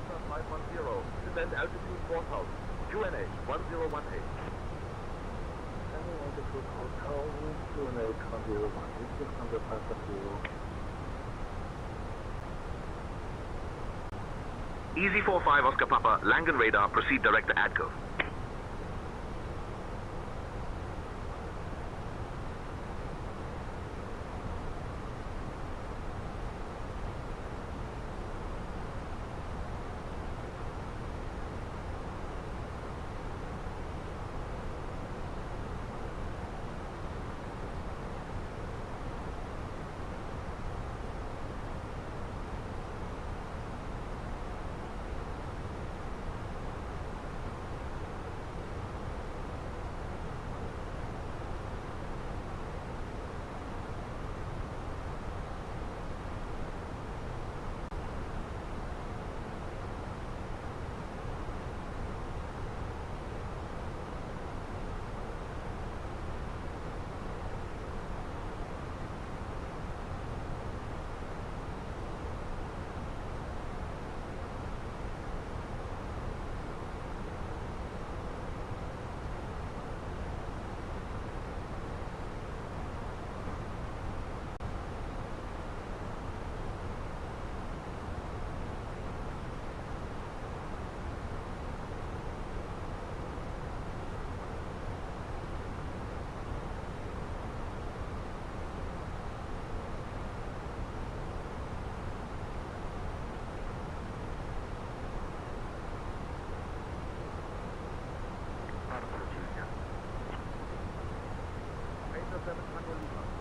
Lufthansa 510, descend altitude 4000, QNH 1018. Descending altitude 4000, QNH 1018, Lufthansa 510. Easy 45 Oscar Papa, Langen radar, proceed direct to ADCO.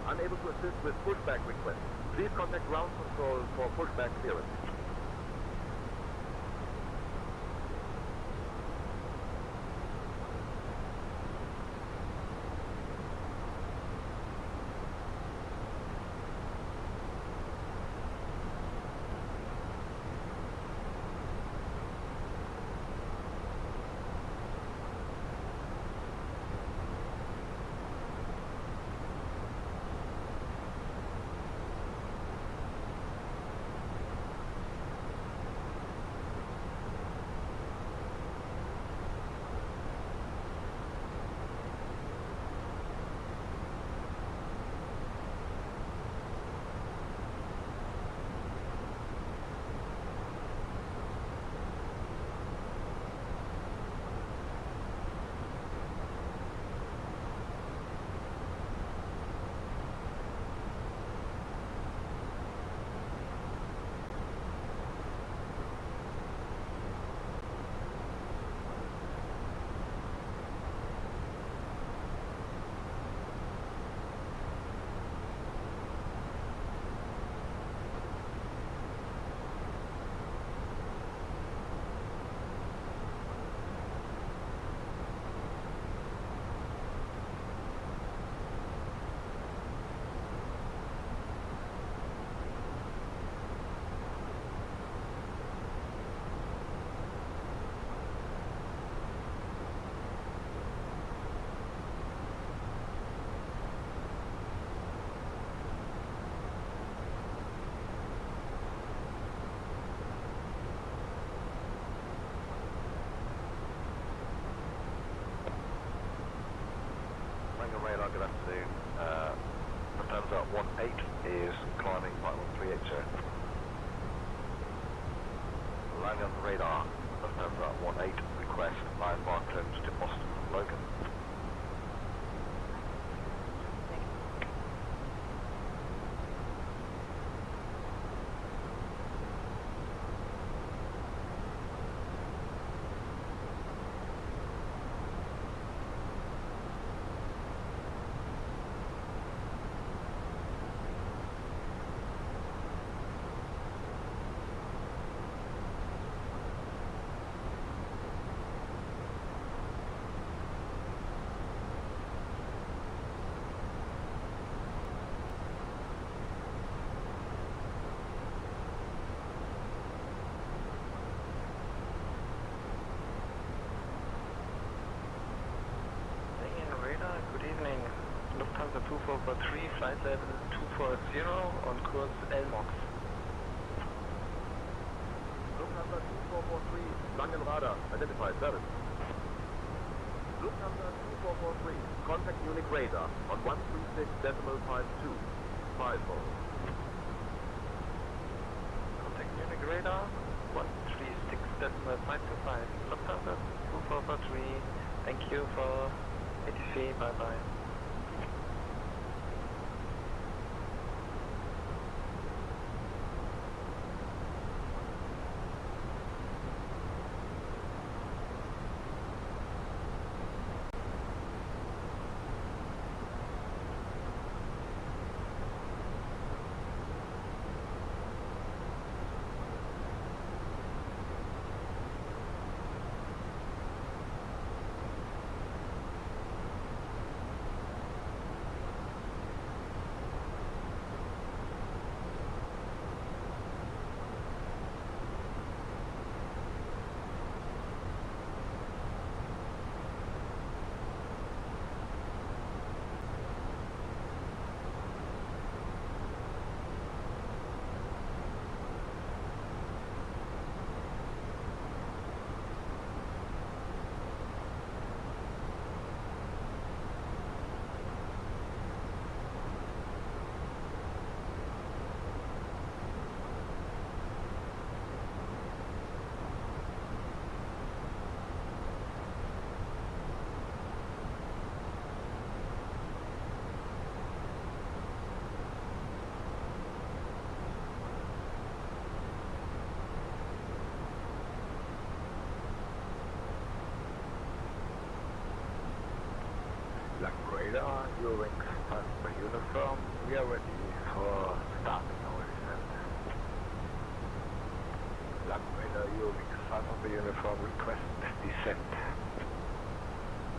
Unable to assist with pushback request. Please contact ground control for pushback clearance. Radar, good afternoon. Lufthansa 18 is climbing by 1380. Langen radar, Lufthansa 18, request 9 bar clearance to Boston Logan. Lufthansa 2443, flight level 240 on course LMOX. Lufthansa 2443, Langen radar, identified, service. Lufthansa 2443, contact Munich radar on 136.52, 5 volts. Contact Munich radar, 136.525. Lufthansa 2443, thank you for ATC, bye bye. Radar, Eurowings 5 per uniform, we are ready for starting our descent. Black Radar, Eurowings 5 per uniform, request descent.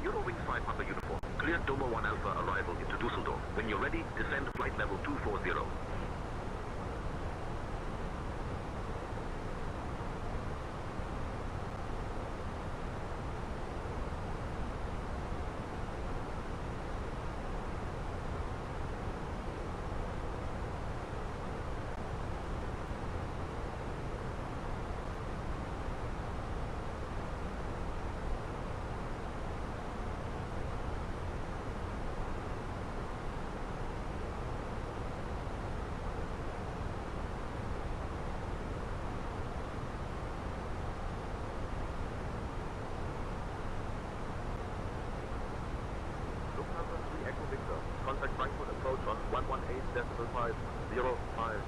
Eurowings 5 Papa uniform, clear Domo 1 Alpha arrival into Dusseldorf. When you're ready, descend flight level 240. Contact Frankfurt approach on 118.505.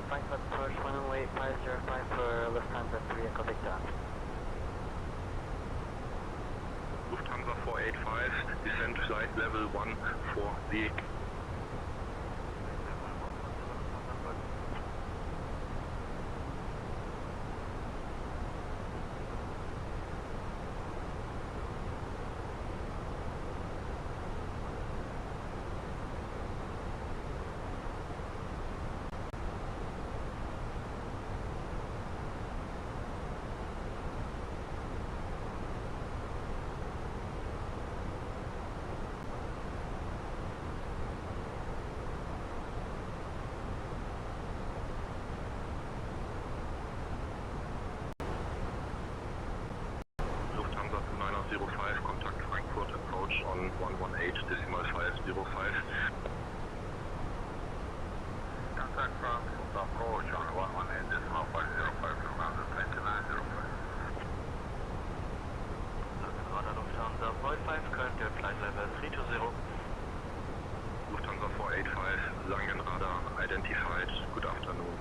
Frankfurt approach 118.505 for Lufthansa 3 Echo Victor. Lufthansa 485, descend flight level 140. Lufthansa 2905, contact Frankfurt approach on 118.505. Contact Frankfurt approach on 118.505 Lufthansa 2905. Lufthansa 45, current flight level 320. Lufthansa 485, Langen radar identified. Good afternoon.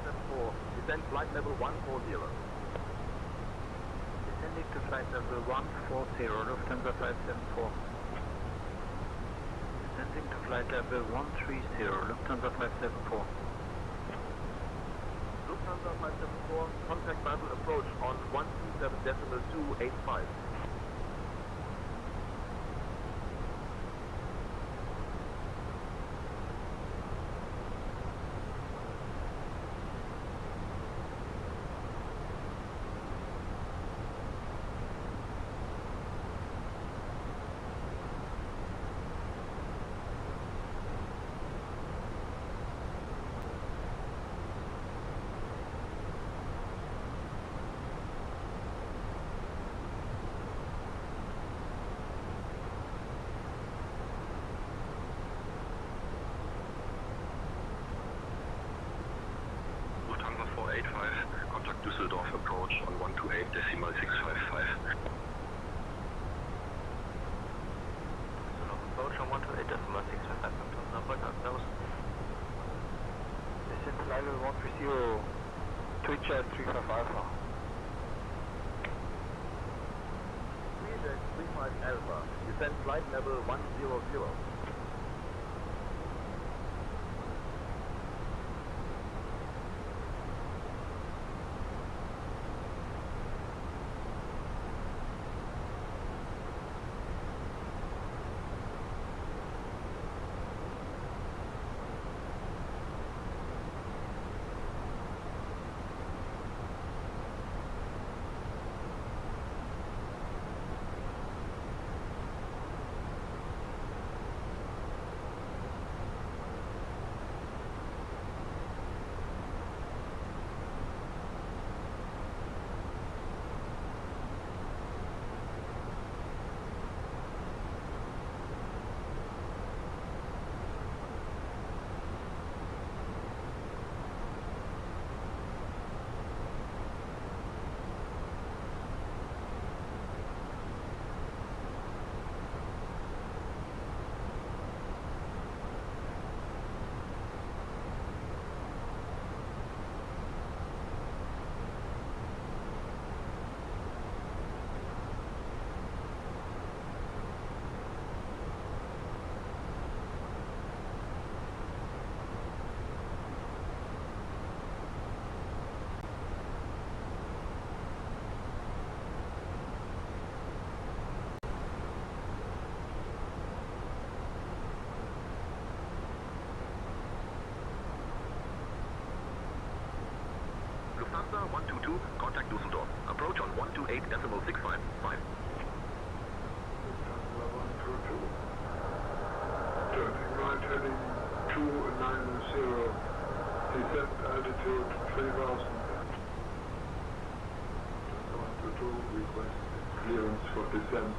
574, descend flight level 140. Descending to flight level 140, Lufthansa 574. Descending to flight level 130, Lufthansa 574. Lufthansa 574, contact Basel approach on 127.285. Lufthansa 485, contact Düsseldorf approach on 128.655. Approach on 128.655, Lufthansa, contact those. Descend flight level 130, Twitch 35 Alpha. 3-35 Alpha, descend flight level 100. Lufthansa 122, contact Düsseldorf. Approach on 128.655. Lufthansa 122. Turning right heading 290. Descent altitude 3000. Lufthansa 122, request clearance for descent.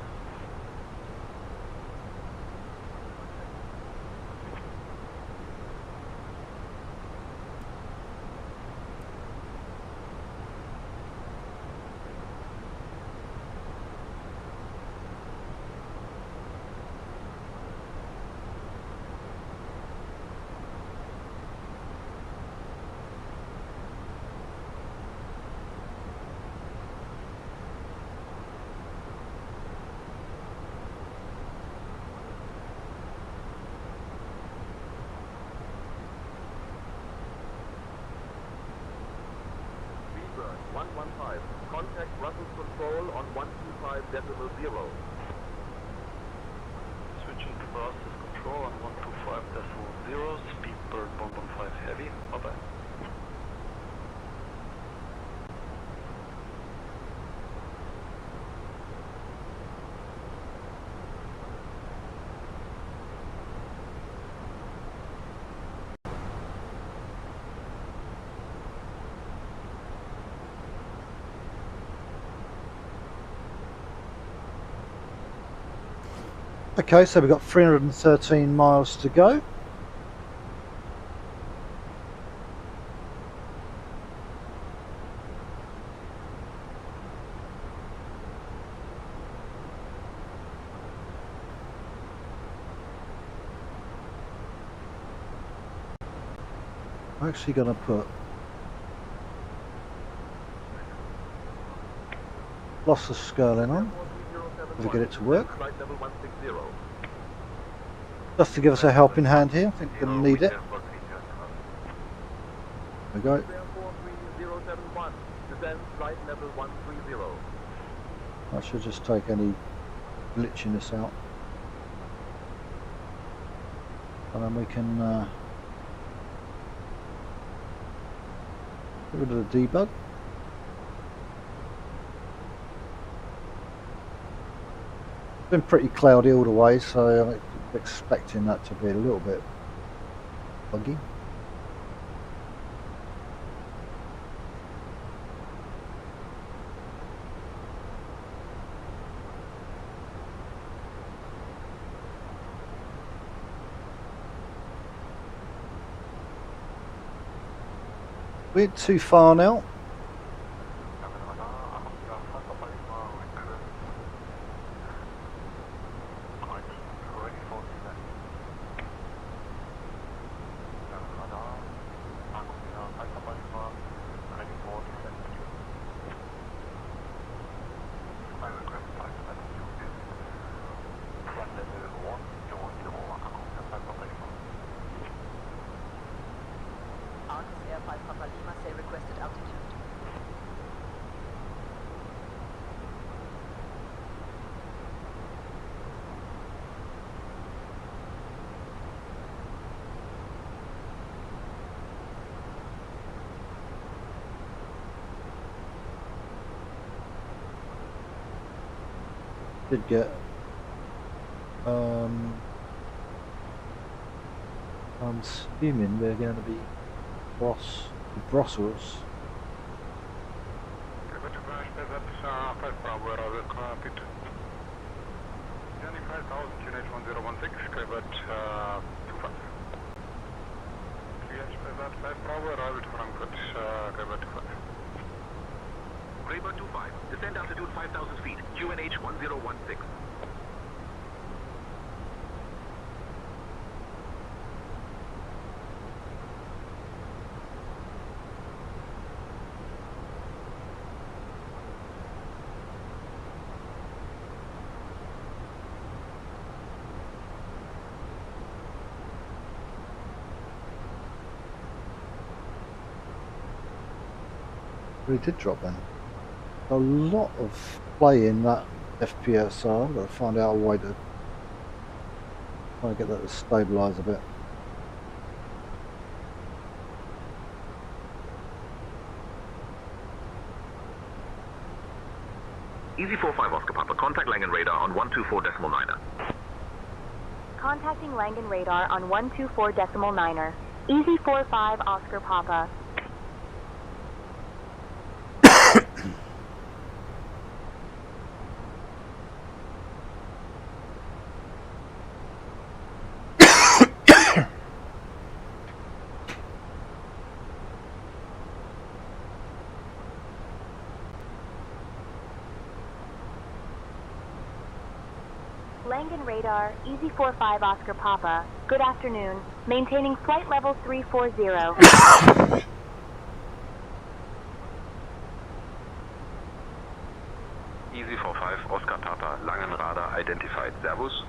Rebirth 115, contact Brussels Control on 125.0. Switching to Brussels Control on 125.0, speedbird 115 heavy, bye-bye. Okay, so we've got 313 miles to go. I'm actually going to put lost the skirling on. If we get it to work. Flight level 160. Just to give us a helping hand here. I think we're going to need it. There we go. 43071. Descend flight level 130. That should just take any glitchiness out. And then we can get rid of the debug. It's been pretty cloudy all the way, so I'm expecting that to be a little bit buggy. We're too far now. Did get I'm assuming we're going to be Brussels. Graber 25, descend altitude 5,000 feet, QNH 1016. We did drop then. A lot of play in that FPSR. I've got to find out a way to try to get that to stabilise a bit. Easy 45 Oscar Papa, contact Langen radar on 124.9er. Contacting Langen radar on 124.9er. Easy 45 Oscar Papa. Langen radar, Easy 45 Oscar Papa. Good afternoon. Maintaining flight level 340. Easy 45 Oscar Papa, Langen radar identified. Servus.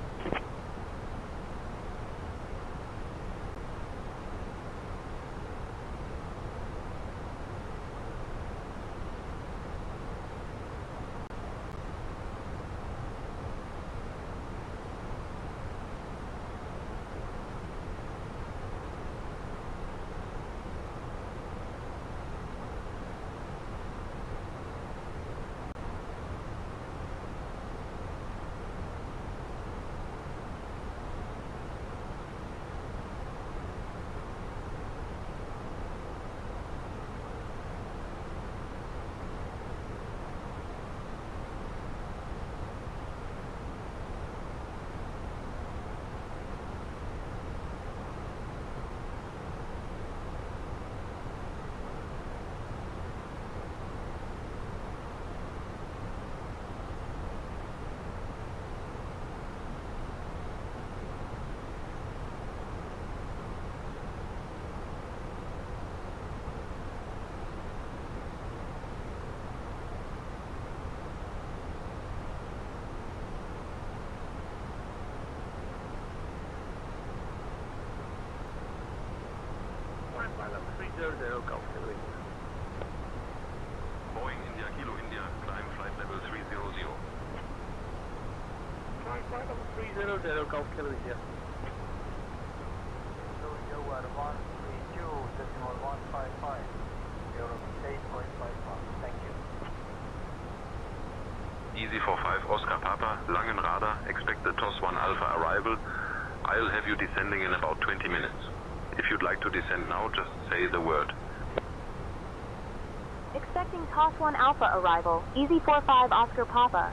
300 Golf Kilo India. Boeing India Kilo India, climb flight level 300. Climb flight level 300 Golf Kilo India. India 132.155, Euro 8.55, thank you. Easy 45 Oscar Papa, Langen Radar, expect the TOS 1 Alpha arrival. I'll have you descending in about 20 minutes. If you'd like to descend now, just say the word. Expecting TOS 1 Alpha arrival. Easy 45 Oscar Papa.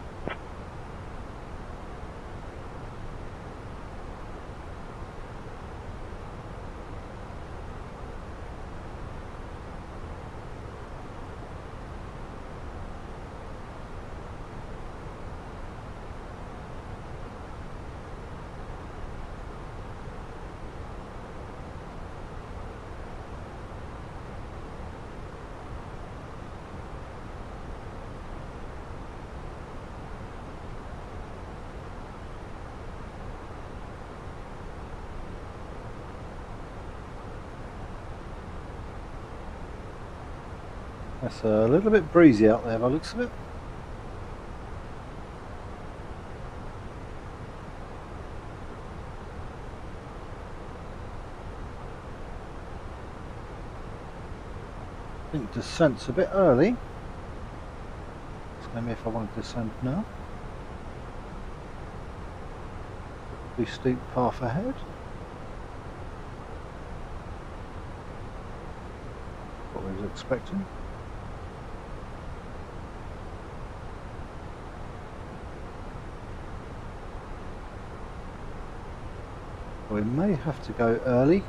It's a little bit breezy out there by the looks of it. I think descent's a bit early. Ask me if I want to descend now. Pretty steep path ahead. What we was expecting. We may have to go early.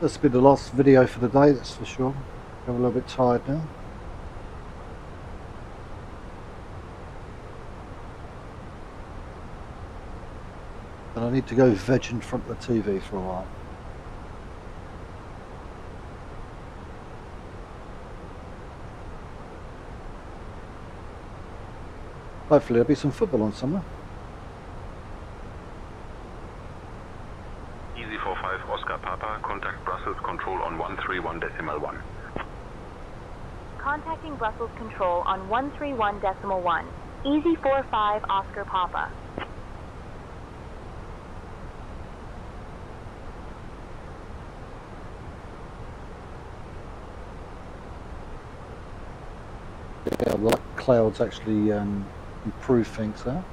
This will be the last video for the day, that's for sure. I'm a little bit tired now. And I need to go veg in front of the TV for a while. Hopefully there'll be some football on somewhere. Easy 45 Oscar Papa, contact Brussels Control on 131.1. Contacting Brussels Control on 131.1. Easy 45 Oscar Papa. Yeah, the clouds actually improve things there.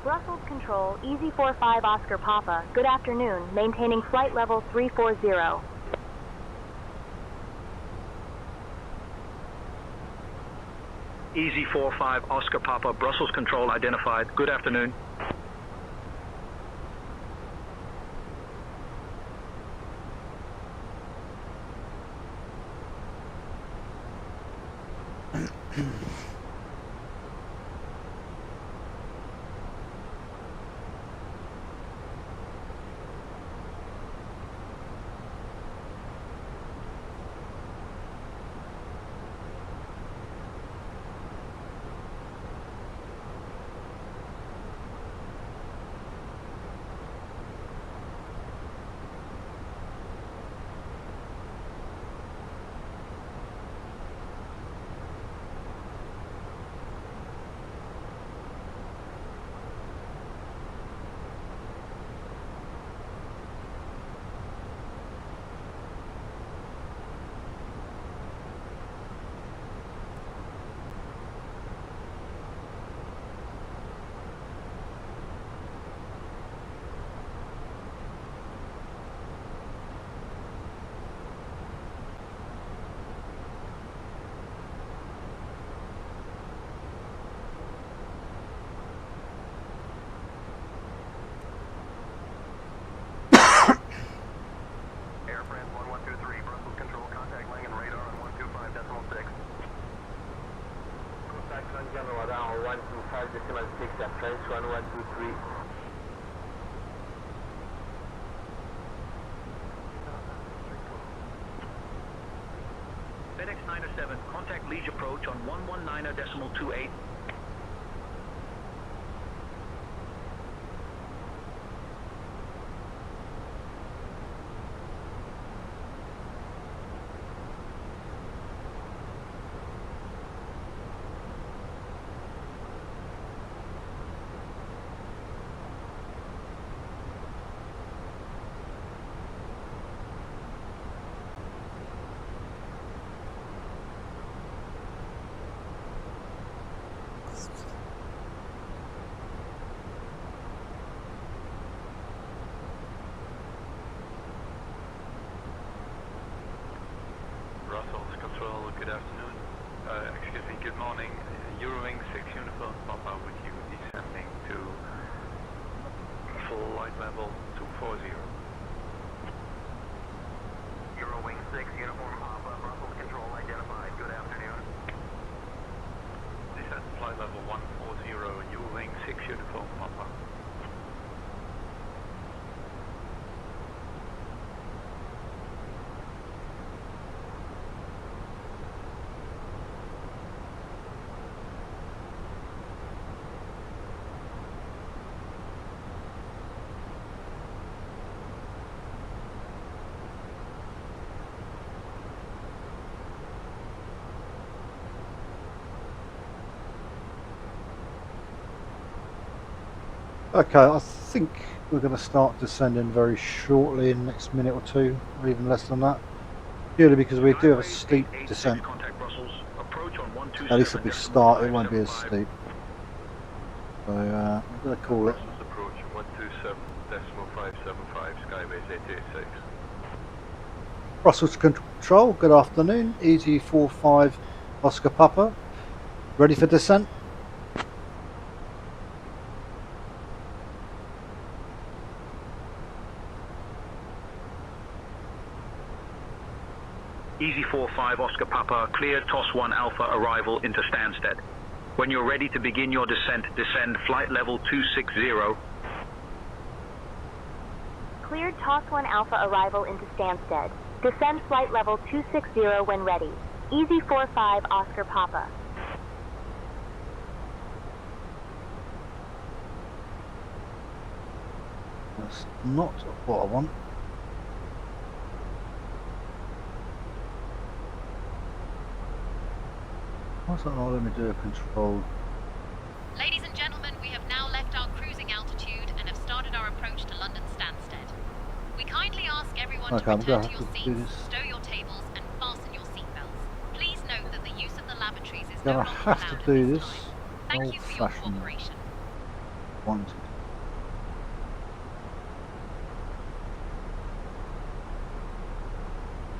Brussels Control, Easy 45 Oscar Papa. Good afternoon. Maintaining flight level 340. Easy 45 Oscar Papa, Brussels Control identified. Good afternoon. FedEx 907, contact Liege approach on 119.28. Good afternoon. Excuse me, good morning. Eurowing 6 Uniform Papa with you descending to flight level 240. Eurowing 6 Uniform Papa, Brussels Control identified. Good afternoon. Descent flight level 140, Eurowing 6 Uniform Papa. Okay, I think we're going to start descending very shortly in the next minute or two, or even less than that. Purely because we do have a steep descent. At least if we start, it won't be as steep. So I'm going to call it. Approach 127.575, Skybase 886. Brussels Control, good afternoon. Easy 45 Oscar Papa. Ready for descent? Easy 45 Oscar Papa, clear TOS 1 Alpha arrival into Stansted. When you're ready to begin your descent, descend flight level 260. Cleared TOS 1 Alpha arrival into Stansted. Descend flight level 260 when ready. Easy 45 Oscar Papa. That's not what I want. Why's that not let me do a control? Ladies and gentlemen, we have now left our cruising altitude and have started our approach to London Stansted. We kindly ask everyone to return to your seats, stow your tables, and fasten your seatbelts. Please note that the use of the lavatories is no longer allowed at this time. Thank you for your cooperation. Wanted.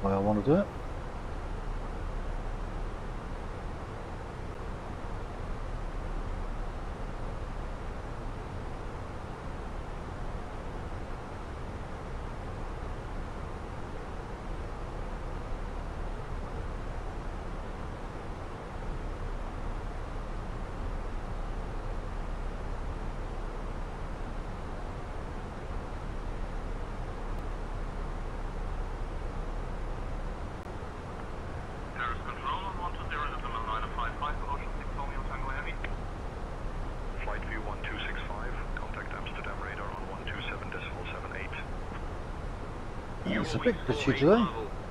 Way I want to do it. It's a bit glitchy today.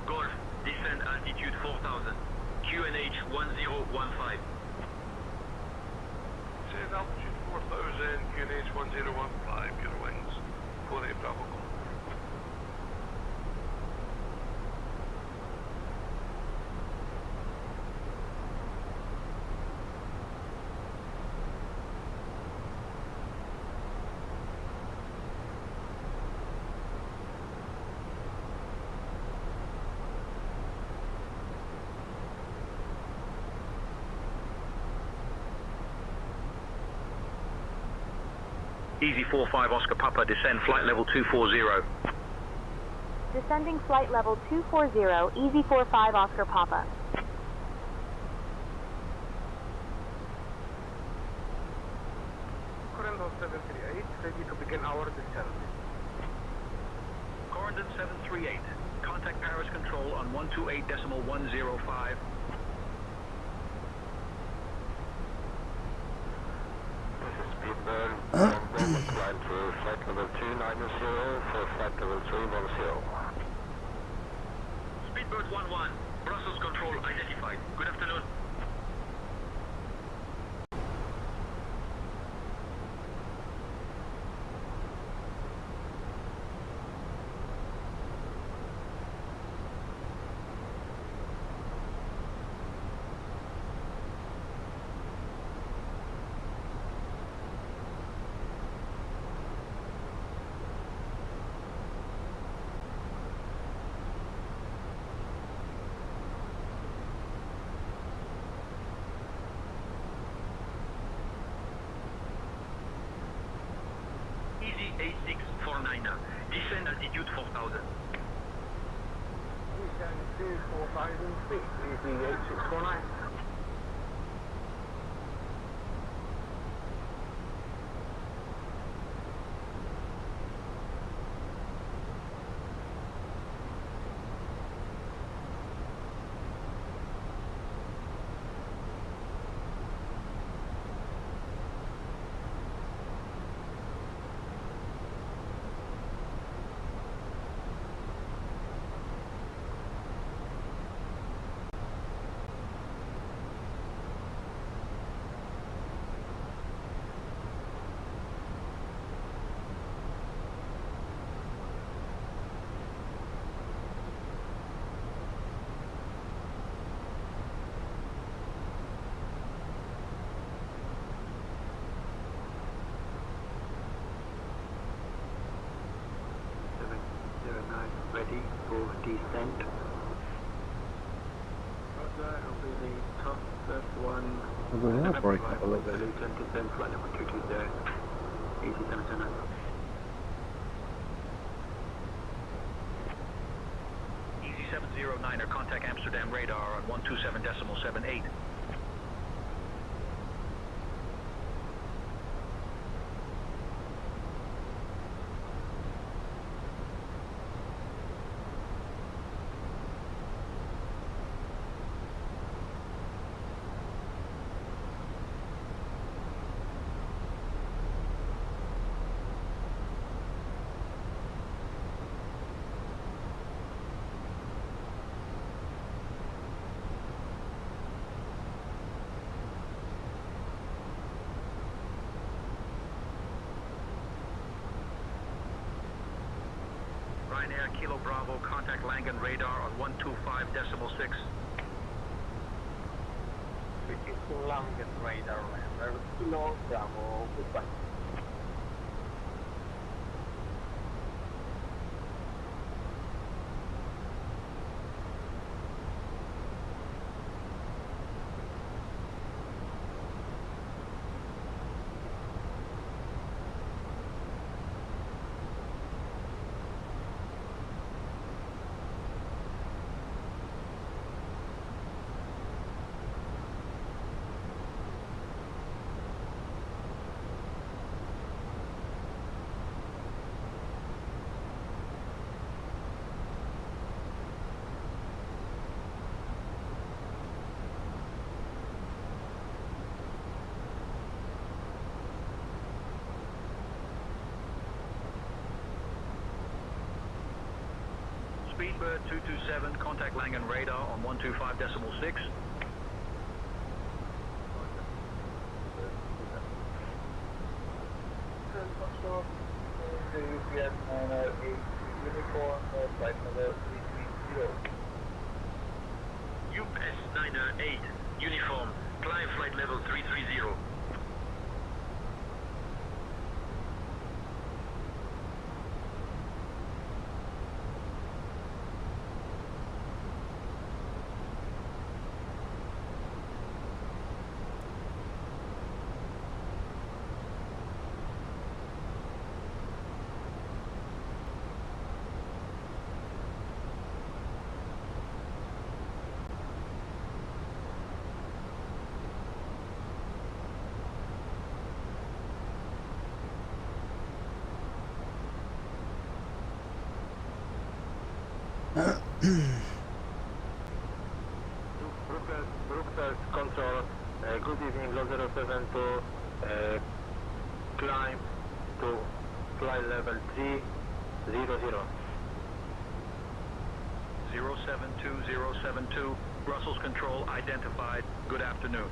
Golf, descend altitude 4000, QNH 1015. Descend altitude 4000, QNH 1015, pure wings, 48 Bravo. Easy 45 Oscar Papa, descend flight level 240. Descending flight level 240, Easy 45 Oscar Papa. Corendon 738, ready to begin our descent. Corendon 738, contact Paris Control on 128.105. Speedbird, climb to flight level 290 for flight level 310. Speedbird 11, Brussels Control identified. Good afternoon. Easy 8649, descend altitude 4000. Descend to 4000 feet, Easy 8649. Ready for descent. Roger, it'll be the top first one. Well, they are breaking up a little bit. Luton descent, flight level 220, easy 729. Easy 709, contact Amsterdam radar on 127.78. Ryanair Kilo Bravo, contact Langen radar on 125.6. Switching to Langen radar, Kilo Bravo, goodbye. Speedbird 227, contact Langen radar on 125.6. UPS 908 uniform, flight number 330. UPS 908, uniform, climb flight level 330. Brookfield Control, good evening, 072, climb to flight level 300. 072072, Brussels Control identified. Good afternoon.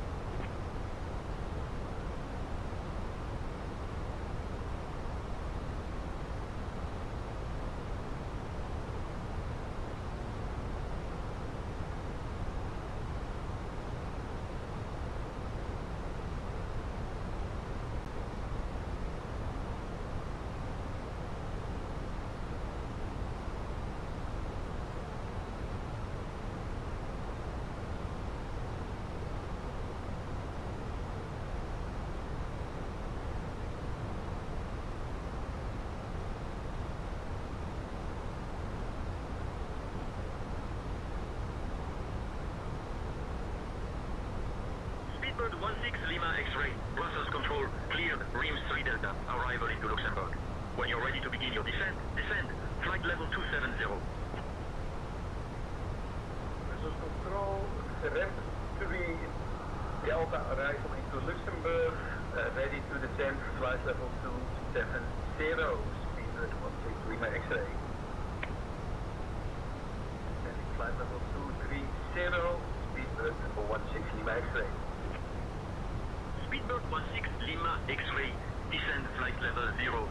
Speedbird 16 Lima X-ray, Brussels Control, cleared, Reims 3 Delta, arrival into Luxembourg. When you're ready to begin your descent, descend, flight level 270. Brussels Control, Zargreb 3 Delta, arrival into Luxembourg, ready to descend, flight level 270, Speedbird 16 Lima X-ray. Descending flight level 230, Speedbird 16 Lima X-ray. Speedbird 16 Lima X-ray, descend flight level 070.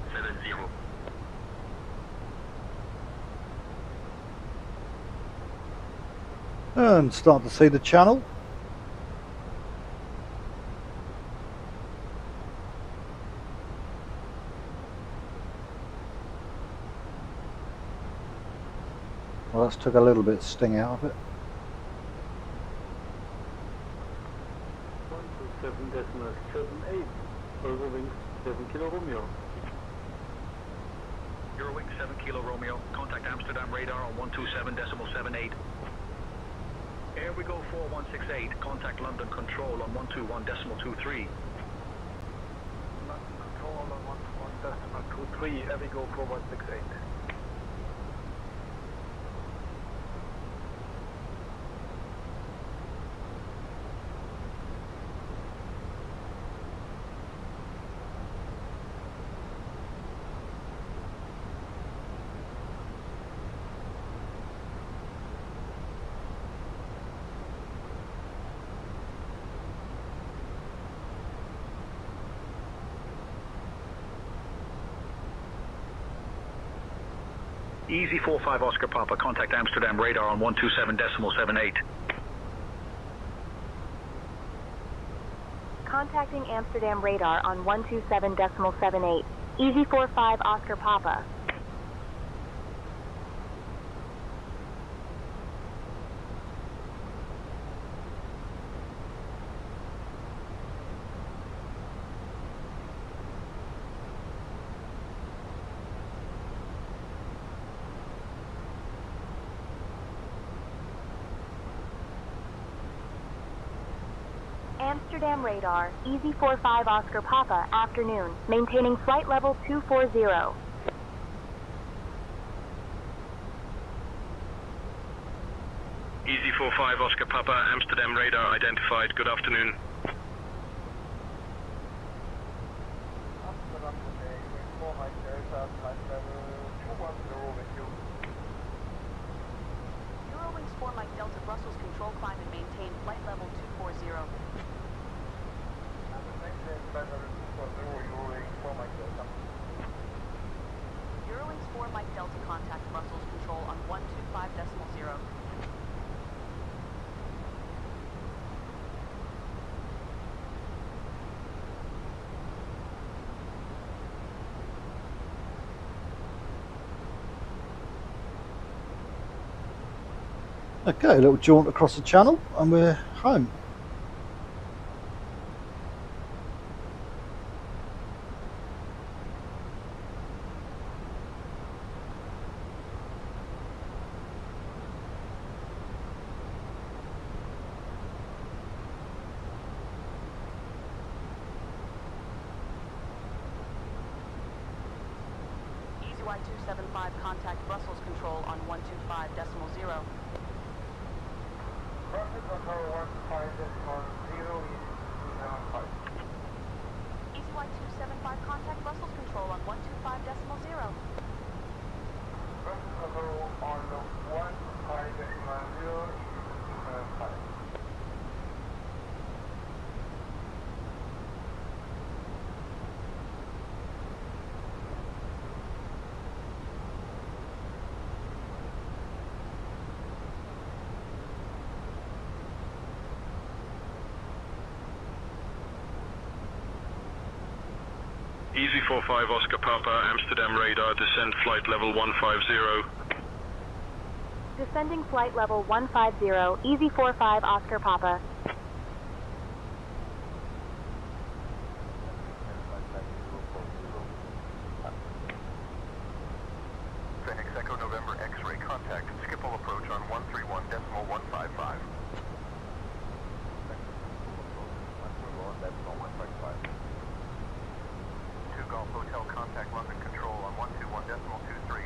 And start to see the channel. Well, that's took a little bit of sting out of it. 127.78, Eurowings 7 Kilo Romeo. Eurowing 7 Kilo Romeo, contact Amsterdam radar on 127.78. Air we go 4168, contact London Control on 121.23. London Control on 121.23, Air we go 4168. Easy 45 Oscar Papa, contact Amsterdam radar on 127.78. Contacting Amsterdam radar on 127.78. Easy 45 Oscar Papa. Amsterdam radar, Easy 45 Oscar Papa, afternoon, maintaining flight level 240. Easy 45 Oscar Papa, Amsterdam radar identified. Good afternoon. Amsterdam today, Wing 4 Mike Delta, flight level 210 with you. Okay, a little jaunt across the channel and we're home. Y275, contact Brussels Control on 125.0. Brussels Control 125.0 is 275. Easy Y275, contact Brussels Control on 125.0. Brussels Control on 125.0 is 275. Easy 45 Oscar Papa, Amsterdam radar, descend flight level 150. Descending flight level 150, Easy 45 Oscar Papa. Phoenix Echo November X-ray contact, Schiphol approach on 131.155. Golf Hotel contact London Control on 121.23.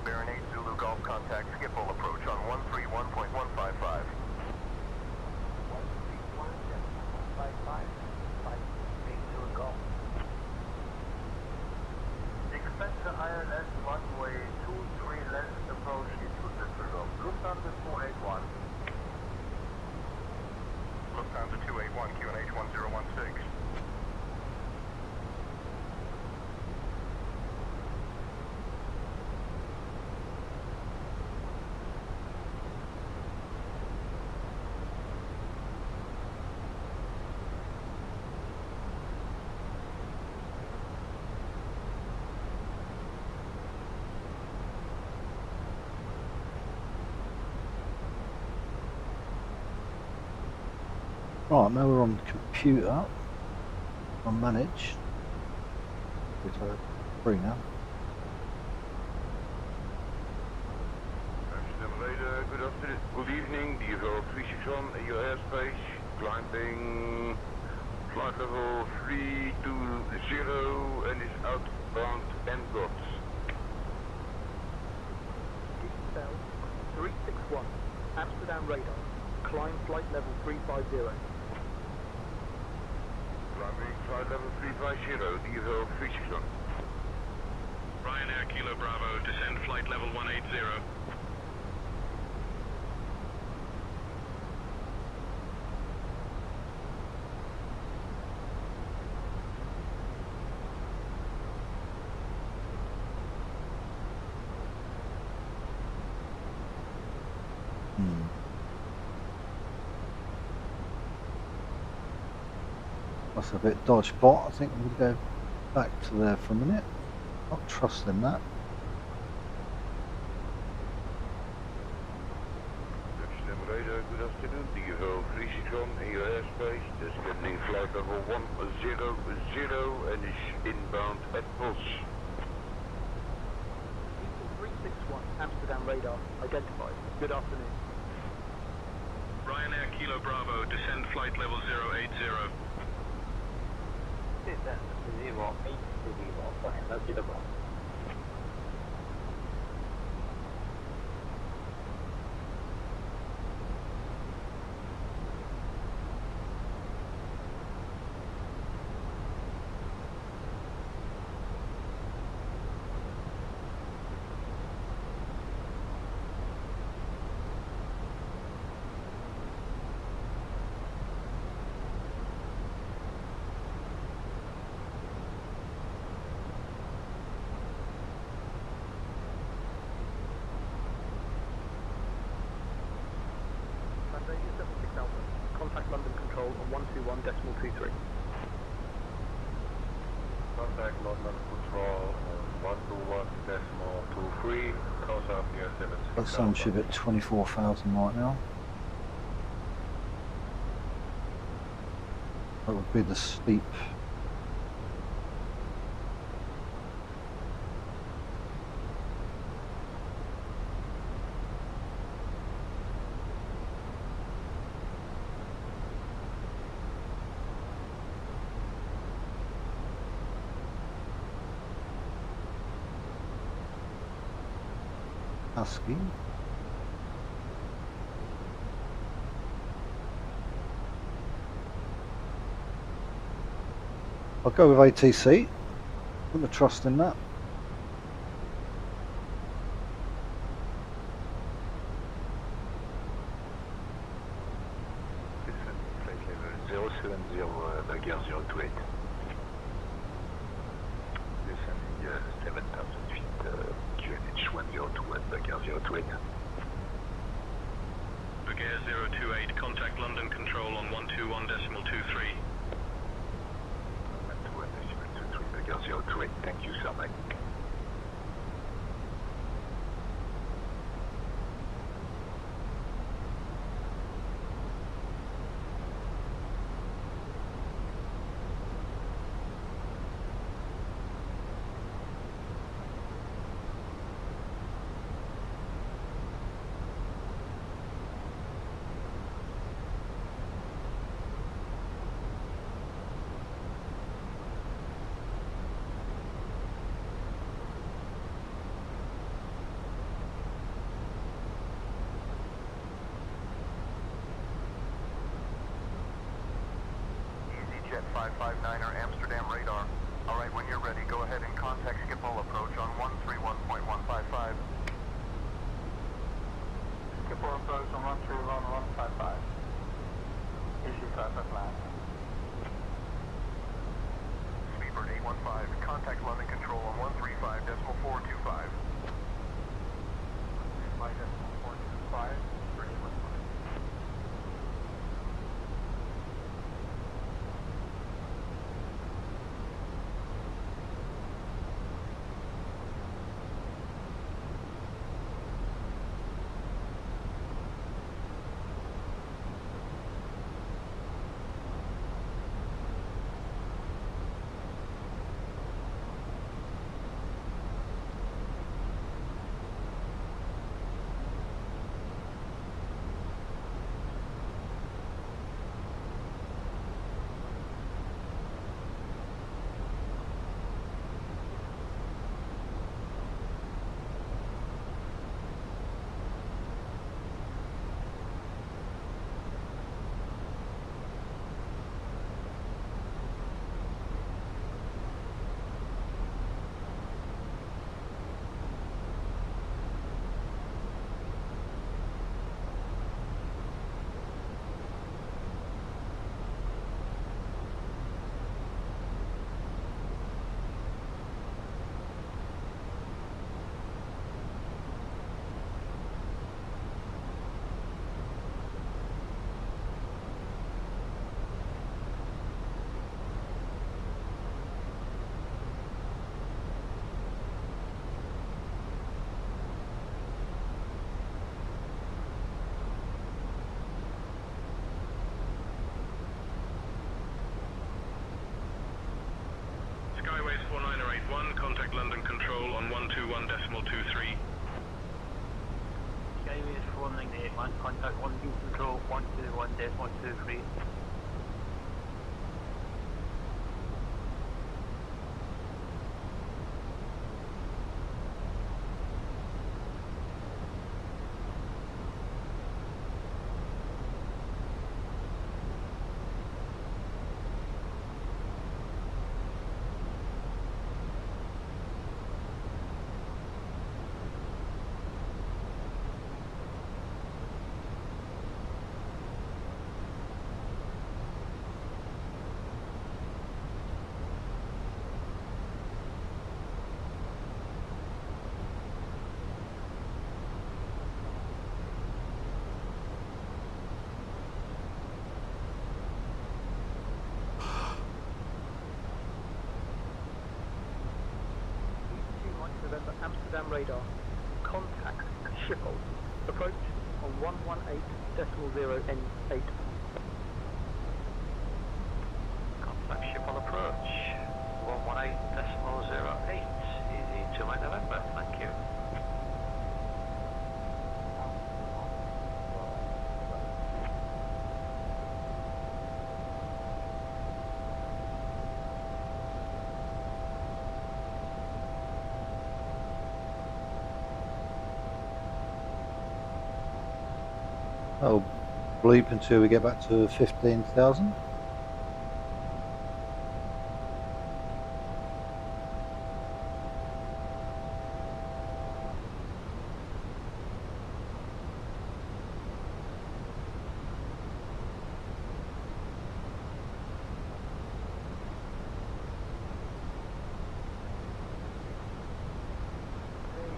Baron 8 Zulu Golf contact Schiphol approach on 131.155. Expect the ILS runway 23 left approach into Düsseldorf. Lufthansa 281. Lufthansa 281, QNH 1016. Right, now we're on the computer, on manage. It's free now. Amsterdam radar, good afternoon. Good evening, DFL 361 in your airspace, climbing flight level 320 and is outbound Engots. Bell 361, Amsterdam radar, climb flight level 350. Climbing flight level 350, DFL 361. Ryanair Kilo Bravo, descend flight level 180. That's a bit dodge bot. I think I'm going to go back to there for a minute. Not trusting that. Amsterdam radar, good afternoon, DFL 361 in your airspace, descending flight level 100 and is inbound at Bos. 361, Amsterdam radar, identified. Good afternoon. Ryanair Kilo Bravo, descend flight level 080. Descend 080, final suitable. 1233. Contact London Control 121.23, close out here 76. That sun should be at 24,000 right now. That would be the steep. Husky. I'll go with ATC. Put my trust in that. Flight level 070, Bagger 028. Descending 7,000 feet, QNH 102 at Bagger 028. Bagger 028, contact London Control on 121.23. 028, thank you, sir, mate. Jet 559er Amsterdam radar. Alright, when you're ready, go ahead and contact Schiphol approach on 131.155. Schiphol approach on 131.155. Issue traffic line. Speedbird 815, contact London Control on 135.425. 5.425 for 815. Skyways 4981, contact London Control on 121.23. Skyways 4981, contact London Control 121.23. Amsterdam radar. Contact Schiphol. Approach on 118.0N8. Contact Schiphol approach. 118.08. Easy to my November, thank you. I'll bleep until we get back to 15,000.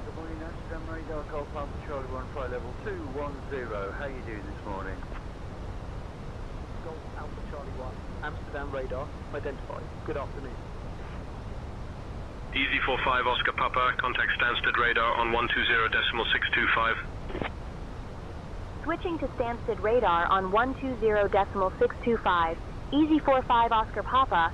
Good morning, Amsterdam radar, Golf Alpha Charlie 1, flight level 210. How you doing this morning? Golf Alpha Charlie 1. Amsterdam radar. Identified. Good afternoon. Easy 45 Oscar Papa, contact Stansted radar on 120.625. Switching to Stansted radar on 120.625. Easy 45 Oscar Papa.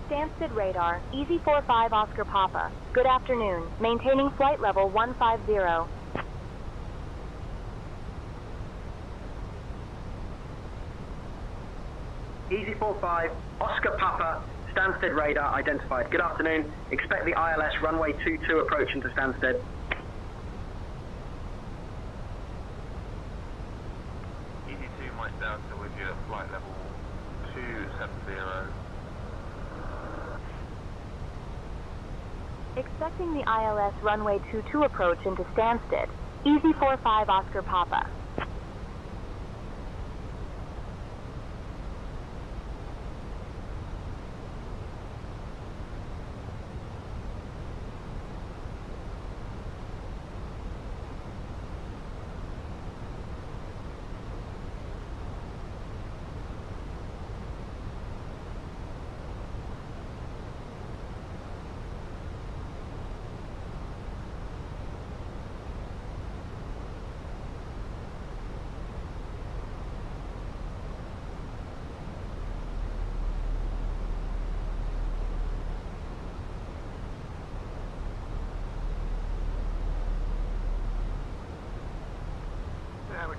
Stansted radar, Easy 45 Oscar Papa. Good afternoon. Maintaining flight level 150. Easy 45 Oscar Papa, Stansted radar identified. Good afternoon. Expect the ILS runway 22 approach into Stansted. Easy 2 Mike Delta with you at flight level 270. Expecting the ILS runway 22 approach into Stansted. Easy 45 Oscar Papa.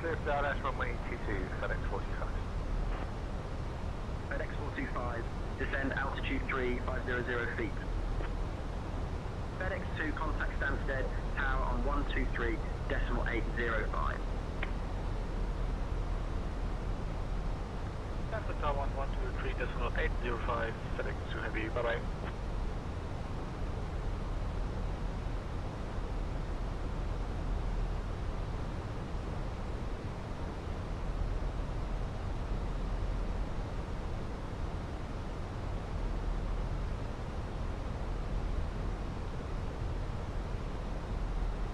Clear for ILS runway 22, FedEx 45. FedEx 425, descend altitude 3500 feet. FedEx 2, contact Stansted, tower on 123.805. Stansted tower on 123.805, FedEx 2 Heavy, bye-bye.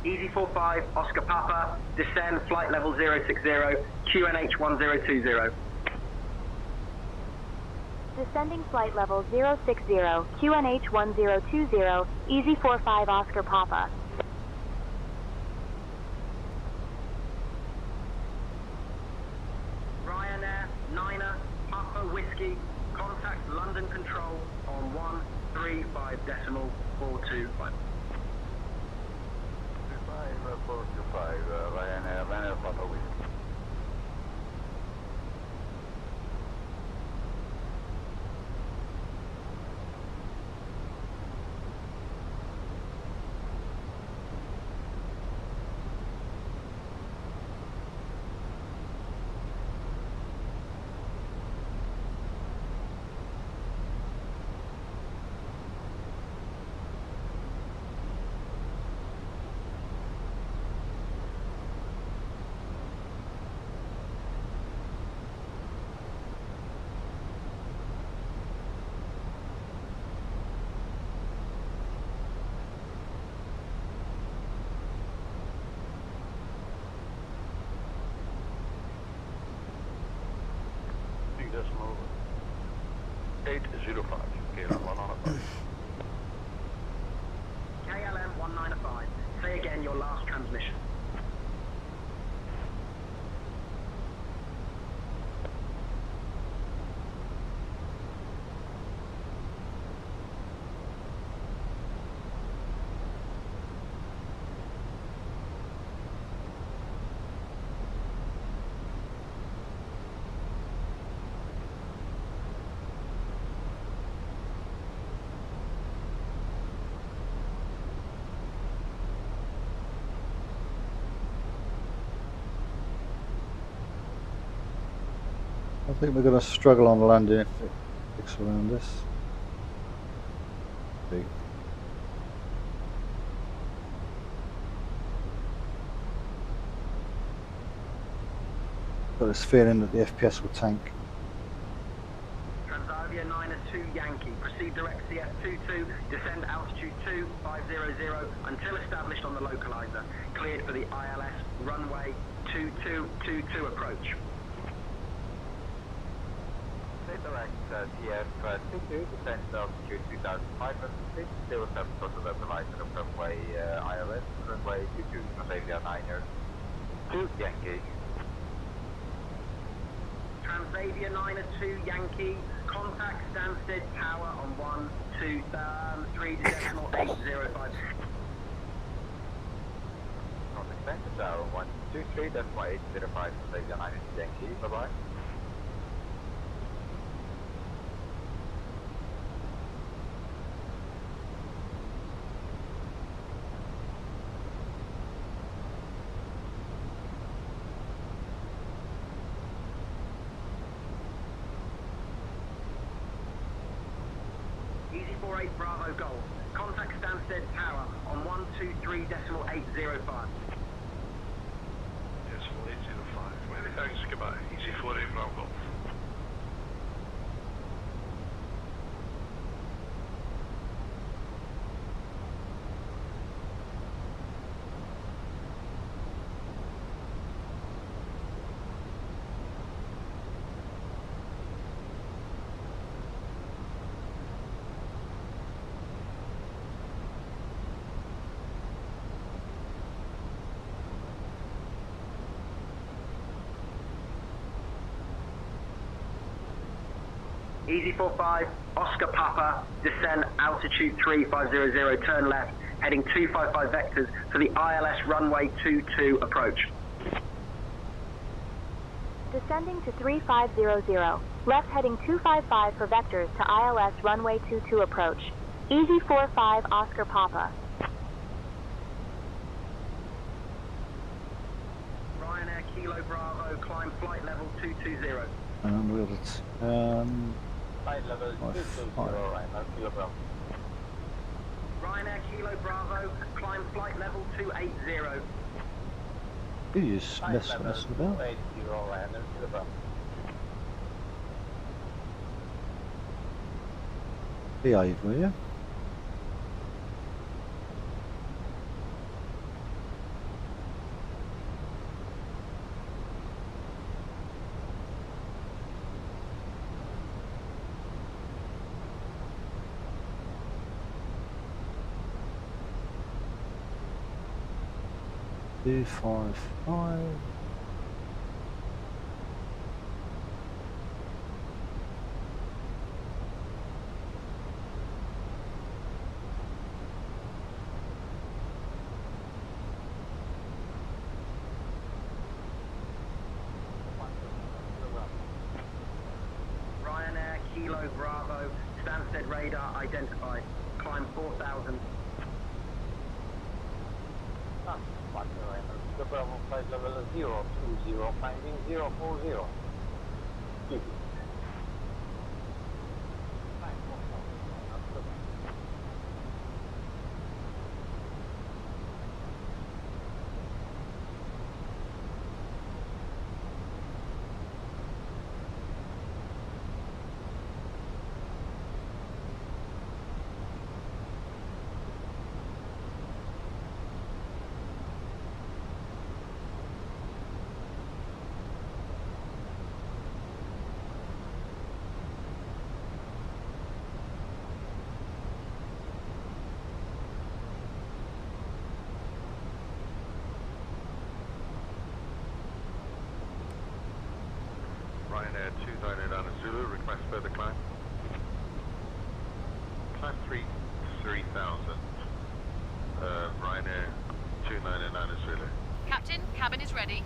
Easy 45 Oscar Papa, descend flight level 060, QNH 1020. Descending flight level 060, QNH 1020, Easy 45 Oscar Papa. Ryanair, Niner, Papa Whiskey, contact London Control on 135.425. 425, Ryanair, Papa Whiskey. decimal 805. KLM 195. KLM 195. Say again your last transmission. I think we're going to struggle on landing if it kicks around us. See. Got this feeling that the FPS will tank. Transavia 902 Yankee, proceed direct CF22, descend altitude 2500 until established on the localizer. Cleared for the ILS runway 2222 approach. Direct CF22, descend altitude 2500 feet, 07 to the localizer of runway ILS, runway 22, Transavia 902 Yankee. Transavia 902 Yankee, contact Stansted Tower on 123.805. Contact Stansted Tower on 123.805, Transavia 902 Yankee, bye-bye. Easy 48 Bravo Gold. Contact Stansted Tower on 123.805. Decimal 805. Many thanks, goodbye. Easy 48 Bravo Golf. Easy 45, Oscar Papa, descend altitude 3500, turn left, heading 255 vectors for the ILS runway 22 approach. Descending to 3500, left heading 255 for vectors to ILS runway 22 approach. Easy 45 Oscar Papa. Ryanair Kilo Bravo, climb flight level 220. Flight level 220, Ryanair Kilo Bravo. Ryanair Kilo Bravo, climb flight level 280. You just mess about. 280, Ryanair Kilo Bravo. Behave, will you? Two, 5, 5. Ryanair Kilo Bravo, Stansted radar identified, climb 4000. The Bravo flight level 020, finding 040. Ryanair 299 Zulu, request further climb. Climb 3000. Ryanair 299 Zulu. Captain, cabin is ready.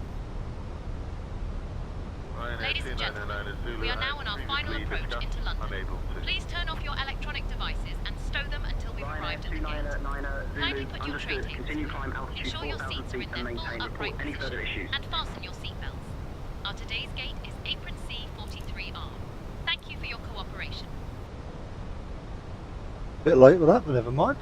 Ryanair Ladies and 299 gentlemen, Zulu, we are now on our final approach into London. Unable to. Please turn off your electronic devices and stow them until we've arrived at the gate. Kindly put your tray tables Continue climb in, altitude ensure your 4,000 seats are in feet their and full maintain. upright Report any further position, issues. and fasten your seatbelts. Our today's gate is apron C43R. Thank you for your cooperation. Bit late with that, but never mind.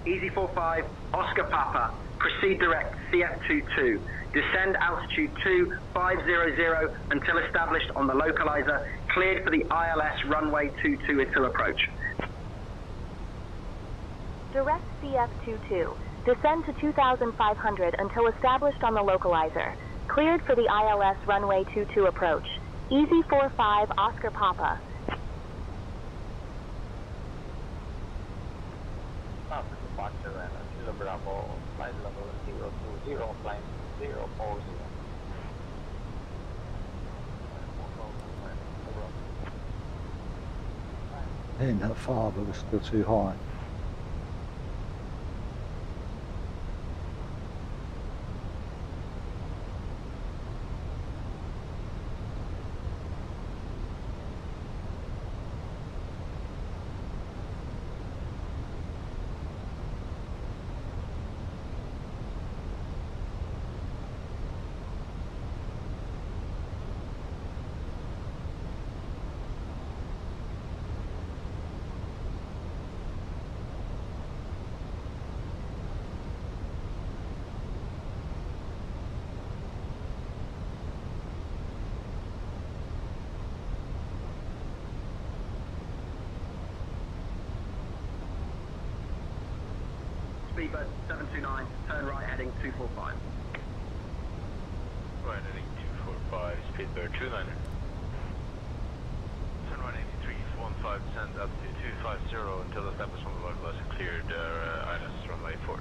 Easy 45, Oscar Papa, proceed direct, CF22. Descend altitude 2500 until established on the localizer, cleared for the ILS runway 22 to approach. Direct CF22. Descend to 2,500 until established on the localizer. Cleared for the ILS runway 22 approach. Easy 45, Oscar Papa. Departure and Kilo Bravo, flight level 020, flying 040. Ain't that far, but we're still too high. Speedbird 729, turn right heading 245. Right heading 245, Speedbird 29er. Turn right 8315, descend altitude 250 until established on the localizer, cleared ILS runway 4.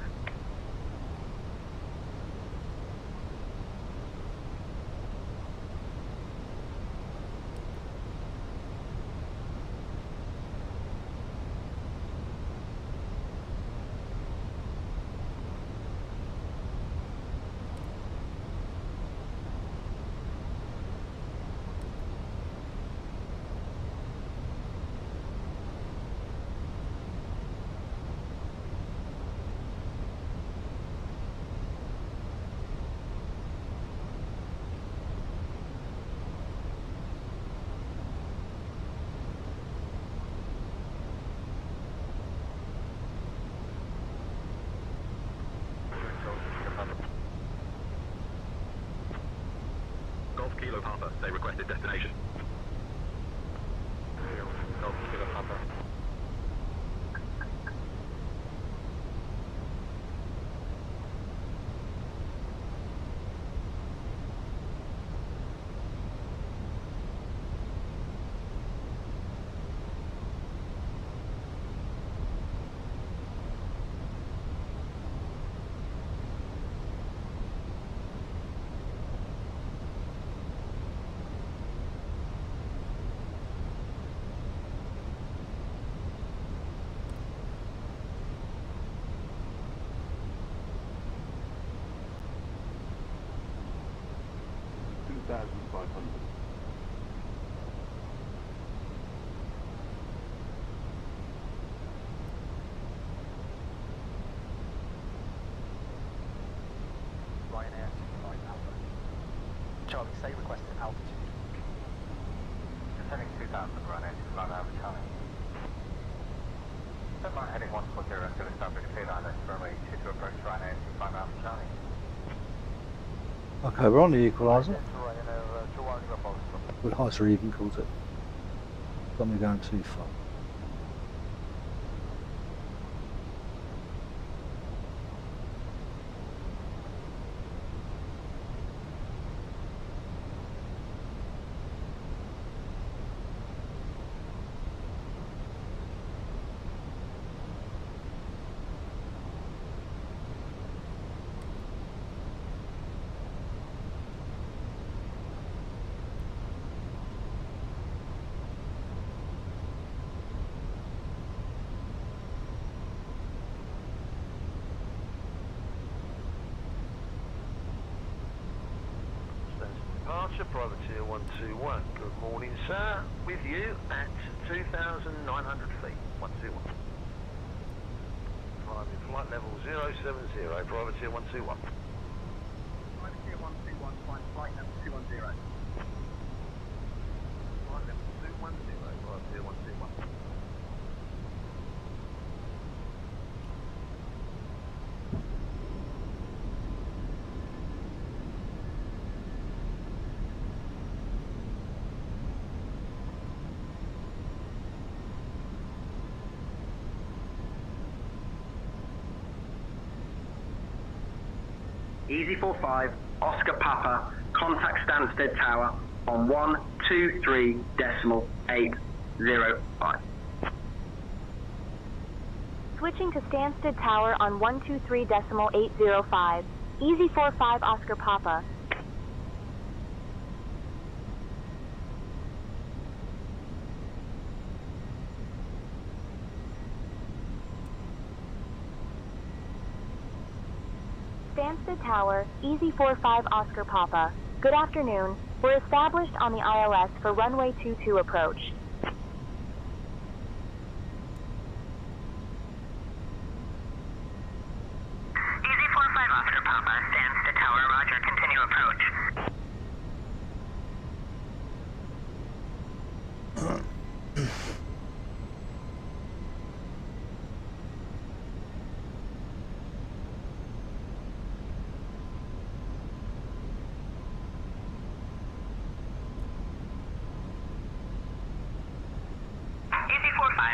Golf Kilo Papa, they requested destination. Golf Kilo Papa. Ryanair 29 Alpha. Charlie, say requested altitude. Descending 2000, Ryanair 29 Alpha, Charlie. Turn right heading 140 until established, cleared ILS runway 22 approach, Ryanair 25 Alpha, Charlie. Okay, we're on the equalizer. Ryanair 21 Alpha. With heights are even, calls it. Got me going too far. departure, privateer 121. Good morning, sir. With you at 2,900 feet. 121. Climbing flight level 070, privateer 121. Privateer 121, climb flight level 210. Flight level 210, privateer 121. Easy 45, Oscar Papa, contact Stansted Tower on 123.805. Switching to Stansted Tower on 123.805. Easy 45 Oscar Papa. Stansted Tower, Easy 45 Oscar Papa. Good afternoon. We're established on the ILS for runway 22 approach. Easy 45 Oscar Papa, Stansted Tower, roger, continue approach.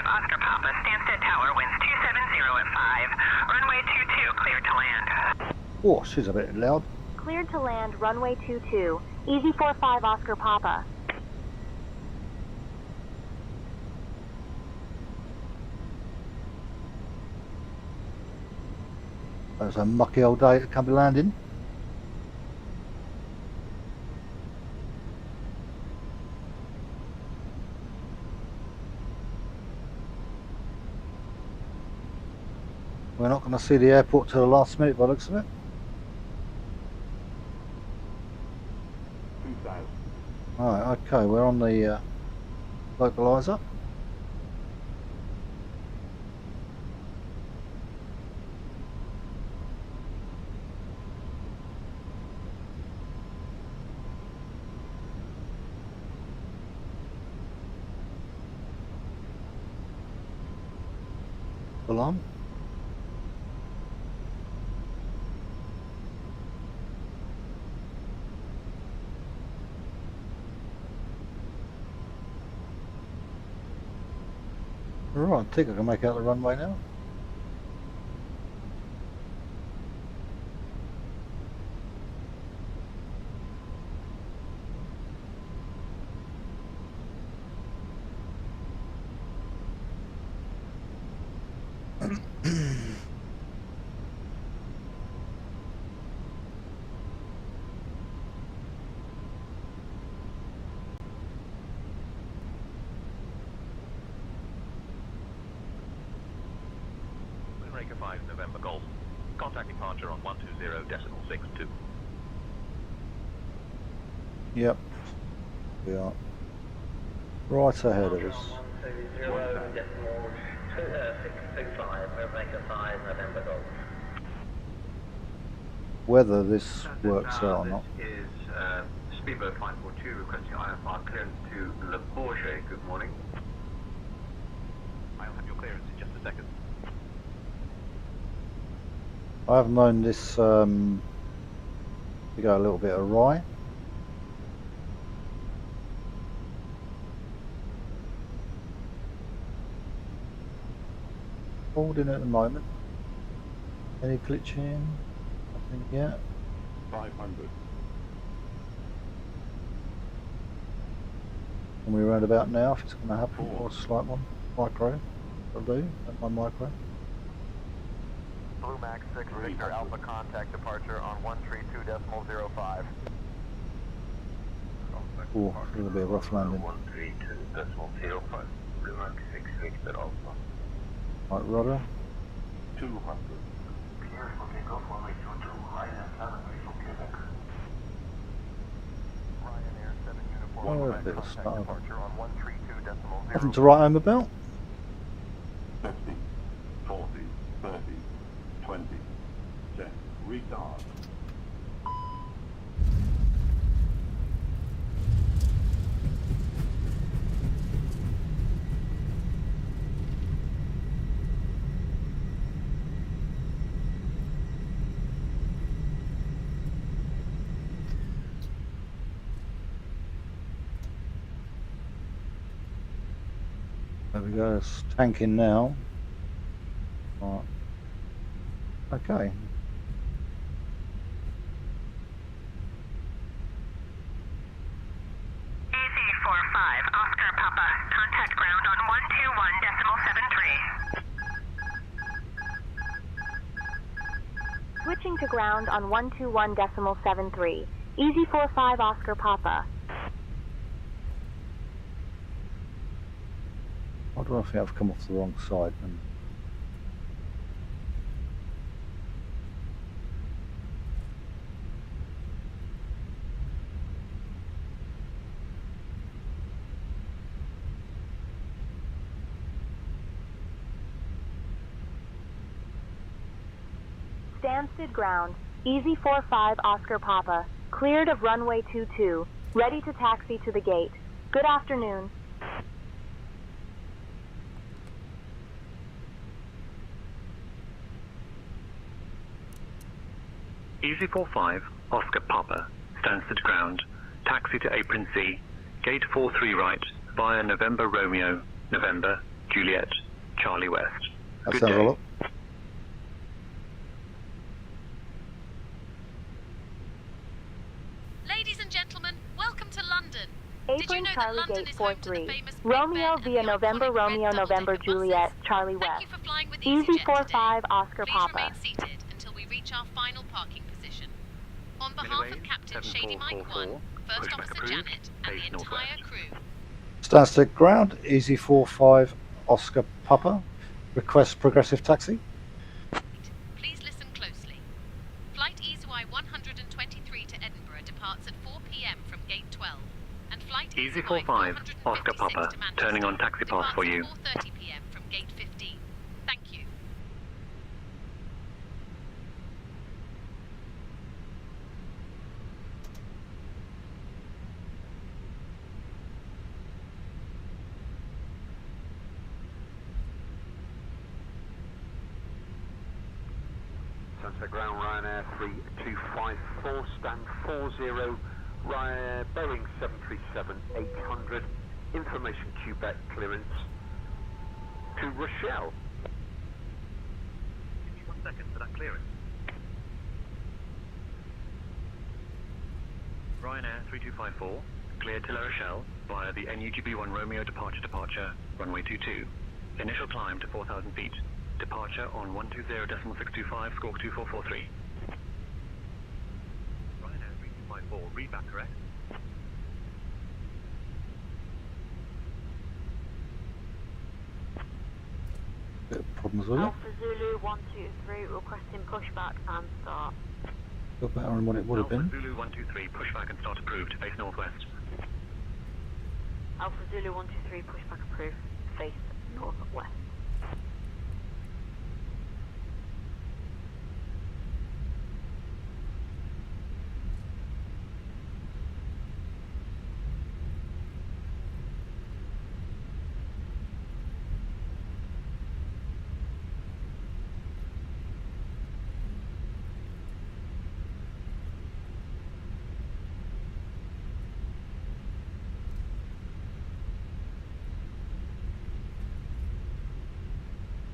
Oscar Papa, Stansted Tower, winds 270 at 5. Runway 22, cleared to land. Oh, she's a bit loud. Cleared to land, runway 22. Easy 45 Oscar Papa. That's a mucky old day to come to landing. We're not going to see the airport till the last minute by the looks of it. 2,000. Alright, okay, we're on the localizer. Alarm. Right, I think I can make out the runway now. Breaker 5 November Golf. Contact departure on 120.62. Yep, we are right ahead of us. 120.625, Breaker 5 November Golf. Whether this works out or not. This is Speedboat 542 requesting IFR clearance to Le Bourget. Good morning. I'll have your clearance in just a second. I've known this to go a little bit awry. Holding at the moment. Any glitching? Nothing yet. 500. And we're around about now if it's going to happen, or a slight one. Micro. I'll do. At my micro. Blue Max 6 Victor Alpha contact departure on 132.05. Oh, a little bit of rough landing. 132.05. Blue Max 6 Victor Alpha. Right, rudder. 200. Clear for takeoff, runway 22, high and 7 for Quebec. Ryan Oh, a bit of stutter. Nothing to write home about? 50, 40, 30, 20, 10, retard. There we go, it's tanking now. Right. Okay. EZ45, Oscar Papa, contact ground on 121.73. Switching to ground on 121.73. EZ45, Oscar Papa. I don't know if I've come off the wrong side. Stansted ground, EZ45 Oscar Papa, cleared of runway 22, ready to taxi to the gate. Good afternoon. EZ45 Oscar Papa, Stansted ground, taxi to Apron C, gate 43 right, via November Romeo, November, Juliet, Charlie West. Good day. Ladies and gentlemen, welcome to London. Apron Charlie Gate 43, Romeo via November Romeo November Juliet, Charlie West. EZ45 Oscar Papa. Seated until we reach our final parking position. On behalf of Captain Shady Mike 1, First Officer Janet, and the entire crew. Stansted ground, EZ45 Oscar Papa. Request progressive taxi. Please listen closely. Flight EZY 123 to Edinburgh departs at 4 p.m. from gate 12. And flight EZ45 Oscar Papa, turning on taxi pass for you. 4:30 p.m. from gate 15. Thank you. Sunset ground, Ryanair 3254, stand 40, Boeing 737-800, information Quebec clearance to Rochelle. Give me 1 second for that clearance. Ryanair 3254, cleared to La Rochelle via the NUGB1 Romeo departure, runway 22. Initial climb to 4,000 feet. Departure on 120.625, squawk 2443. Ryanair 3254, read back correct. Bit of problems with it. Alpha Zulu 123, requesting pushback and start. Got better than what it would have been. Alpha Zulu 123, pushback and start approved, face northwest. Alpha Zulu 123, pushback approved, face northwest.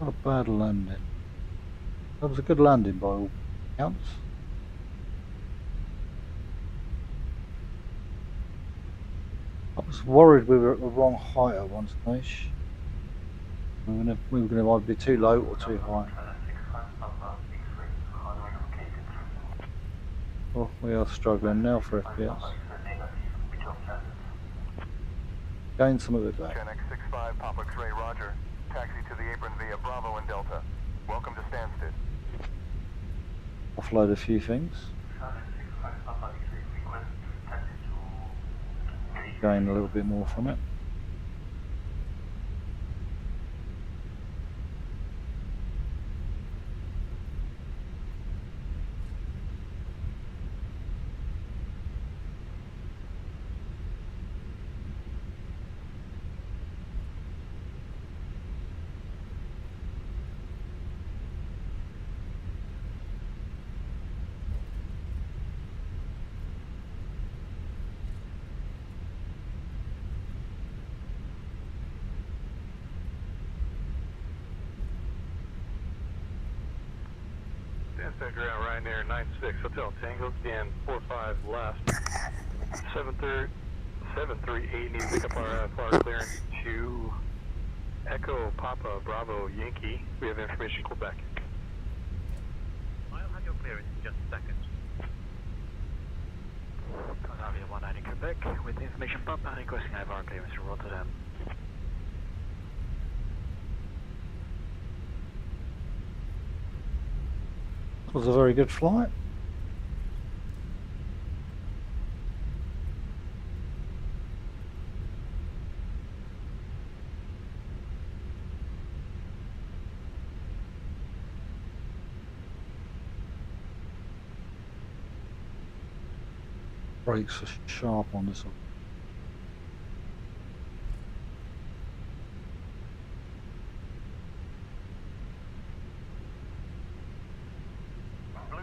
Not a bad landing. That was a good landing by all counts. I was worried we were at the wrong height at one stage. We were going to either be too low or too high. Well, we are struggling now for FPS. Gain some of it back. Gen X65 Papa X-ray, roger. Taxi to the apron via Bravo and Delta. Welcome to Stansted. Offload a few things. gain a little bit more from it. Stansted ground, Ryanair 96, Hotel Tango, stand 45 left. 738, need to pick up our fire clearance to Echo Papa Bravo Yankee. We have information, Quebec. I'll have your clearance in just a second. Conavia 190 Quebec, with information Papa requesting IVR clearance to Rotterdam. Was a very good flight. Brakes are sharp on this one.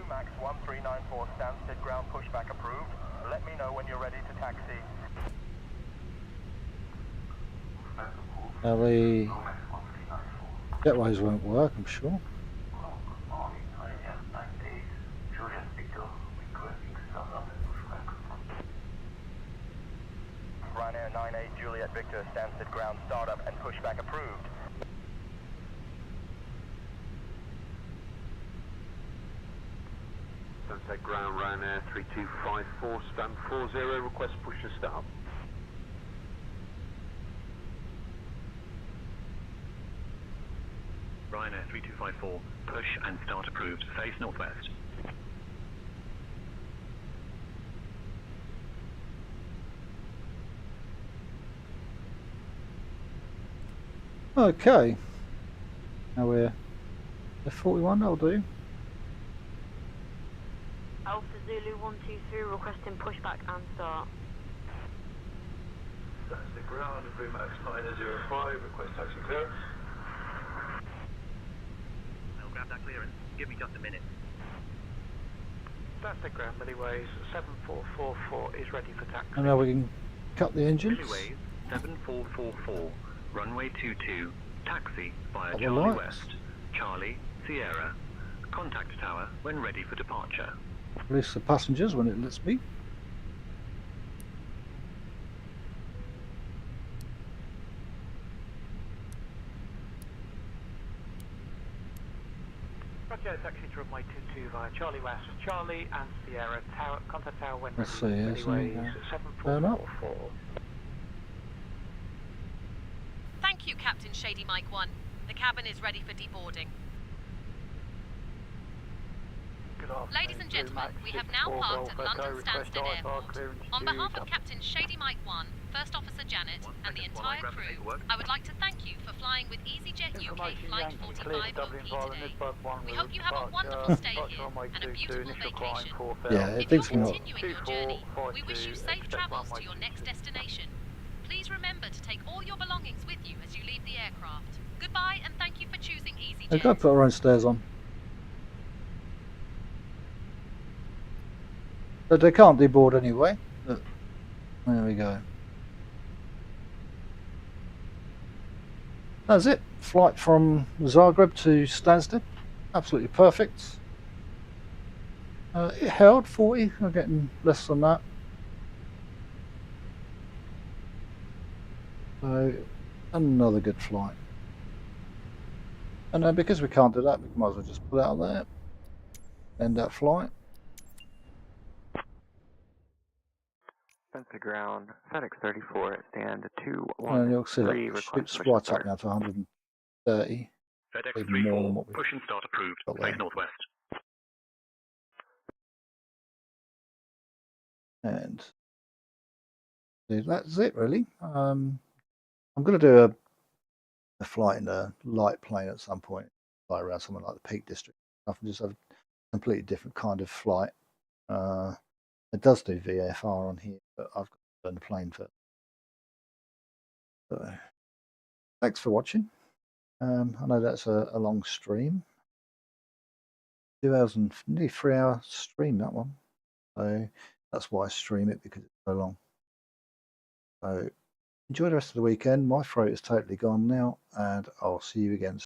Max 1394 Stansted ground pushback approved. Let me know when you're ready to taxi. Now the jetways won't work, I'm sure. Ryanair 98 Juliet Victor Stansted ground startup and pushback approved. Stansted ground, Ryanair 3254, stand 40, request push to start. Ryanair 3254, push and start approved, face northwest. Okay, now we're F41, that'll do. Alpha Zulu 123 requesting pushback and start. That's the ground, Max 905, request taxi clear. I'll grab that clearance. Give me just a minute. That's the ground, Milliways 7444 is ready for taxi. And now we can cut the engines. Milliways 7444, runway 22, taxi via Other Charlie lights. West, Charlie, Sierra. Contact tower when ready for departure. Release the passengers when it lets me. Roger, taxi to runway 22 via Charlie West, Charlie and Sierra, tower, contact tower when Let's see, here's Milliways burn up. 7444. Thank you, Captain Shady Mike 1. The cabin is ready for deboarding. Ladies and gentlemen, we have now parked at London Stansted Airport. On behalf of Captain Shady Mike 1, First Officer Janet, and the entire crew, I would like to thank you for flying with EasyJet UK Flight 45 OP today. We hope you have a wonderful stay here and a beautiful vacation. If you're continuing your journey, we wish you safe travels to your next destination. Please remember to take all your belongings with you as you leave the aircraft. Goodbye and thank you for choosing EasyJet. They've got to put our own stairs on. But they can't deboard anyway. Look. There we go. That's it. Flight from Zagreb to Stansted. Absolutely perfect. It held 40. I'm getting less than that. So another good flight. And then because we can't do that, we might as well just put it out there. End that flight. Stansted ground, FedEx 34, stand 213. And you'll see that ship's right up now to 130. FedEx Even more than 34, what we push and start approved, face northwest. And that's it really. I'm going to do a flight in a light plane at some point, fly around somewhere like the Peak District stuff, and just have a completely different kind of flight. It does do VFR on here, but I've got to learn the plane first. So, thanks for watching. I know that's a long stream. 2 hours and nearly 3 hour stream, that one. So that's why I stream it, because it's so long. So enjoy the rest of the weekend. My throat is totally gone now, and I'll see you again soon.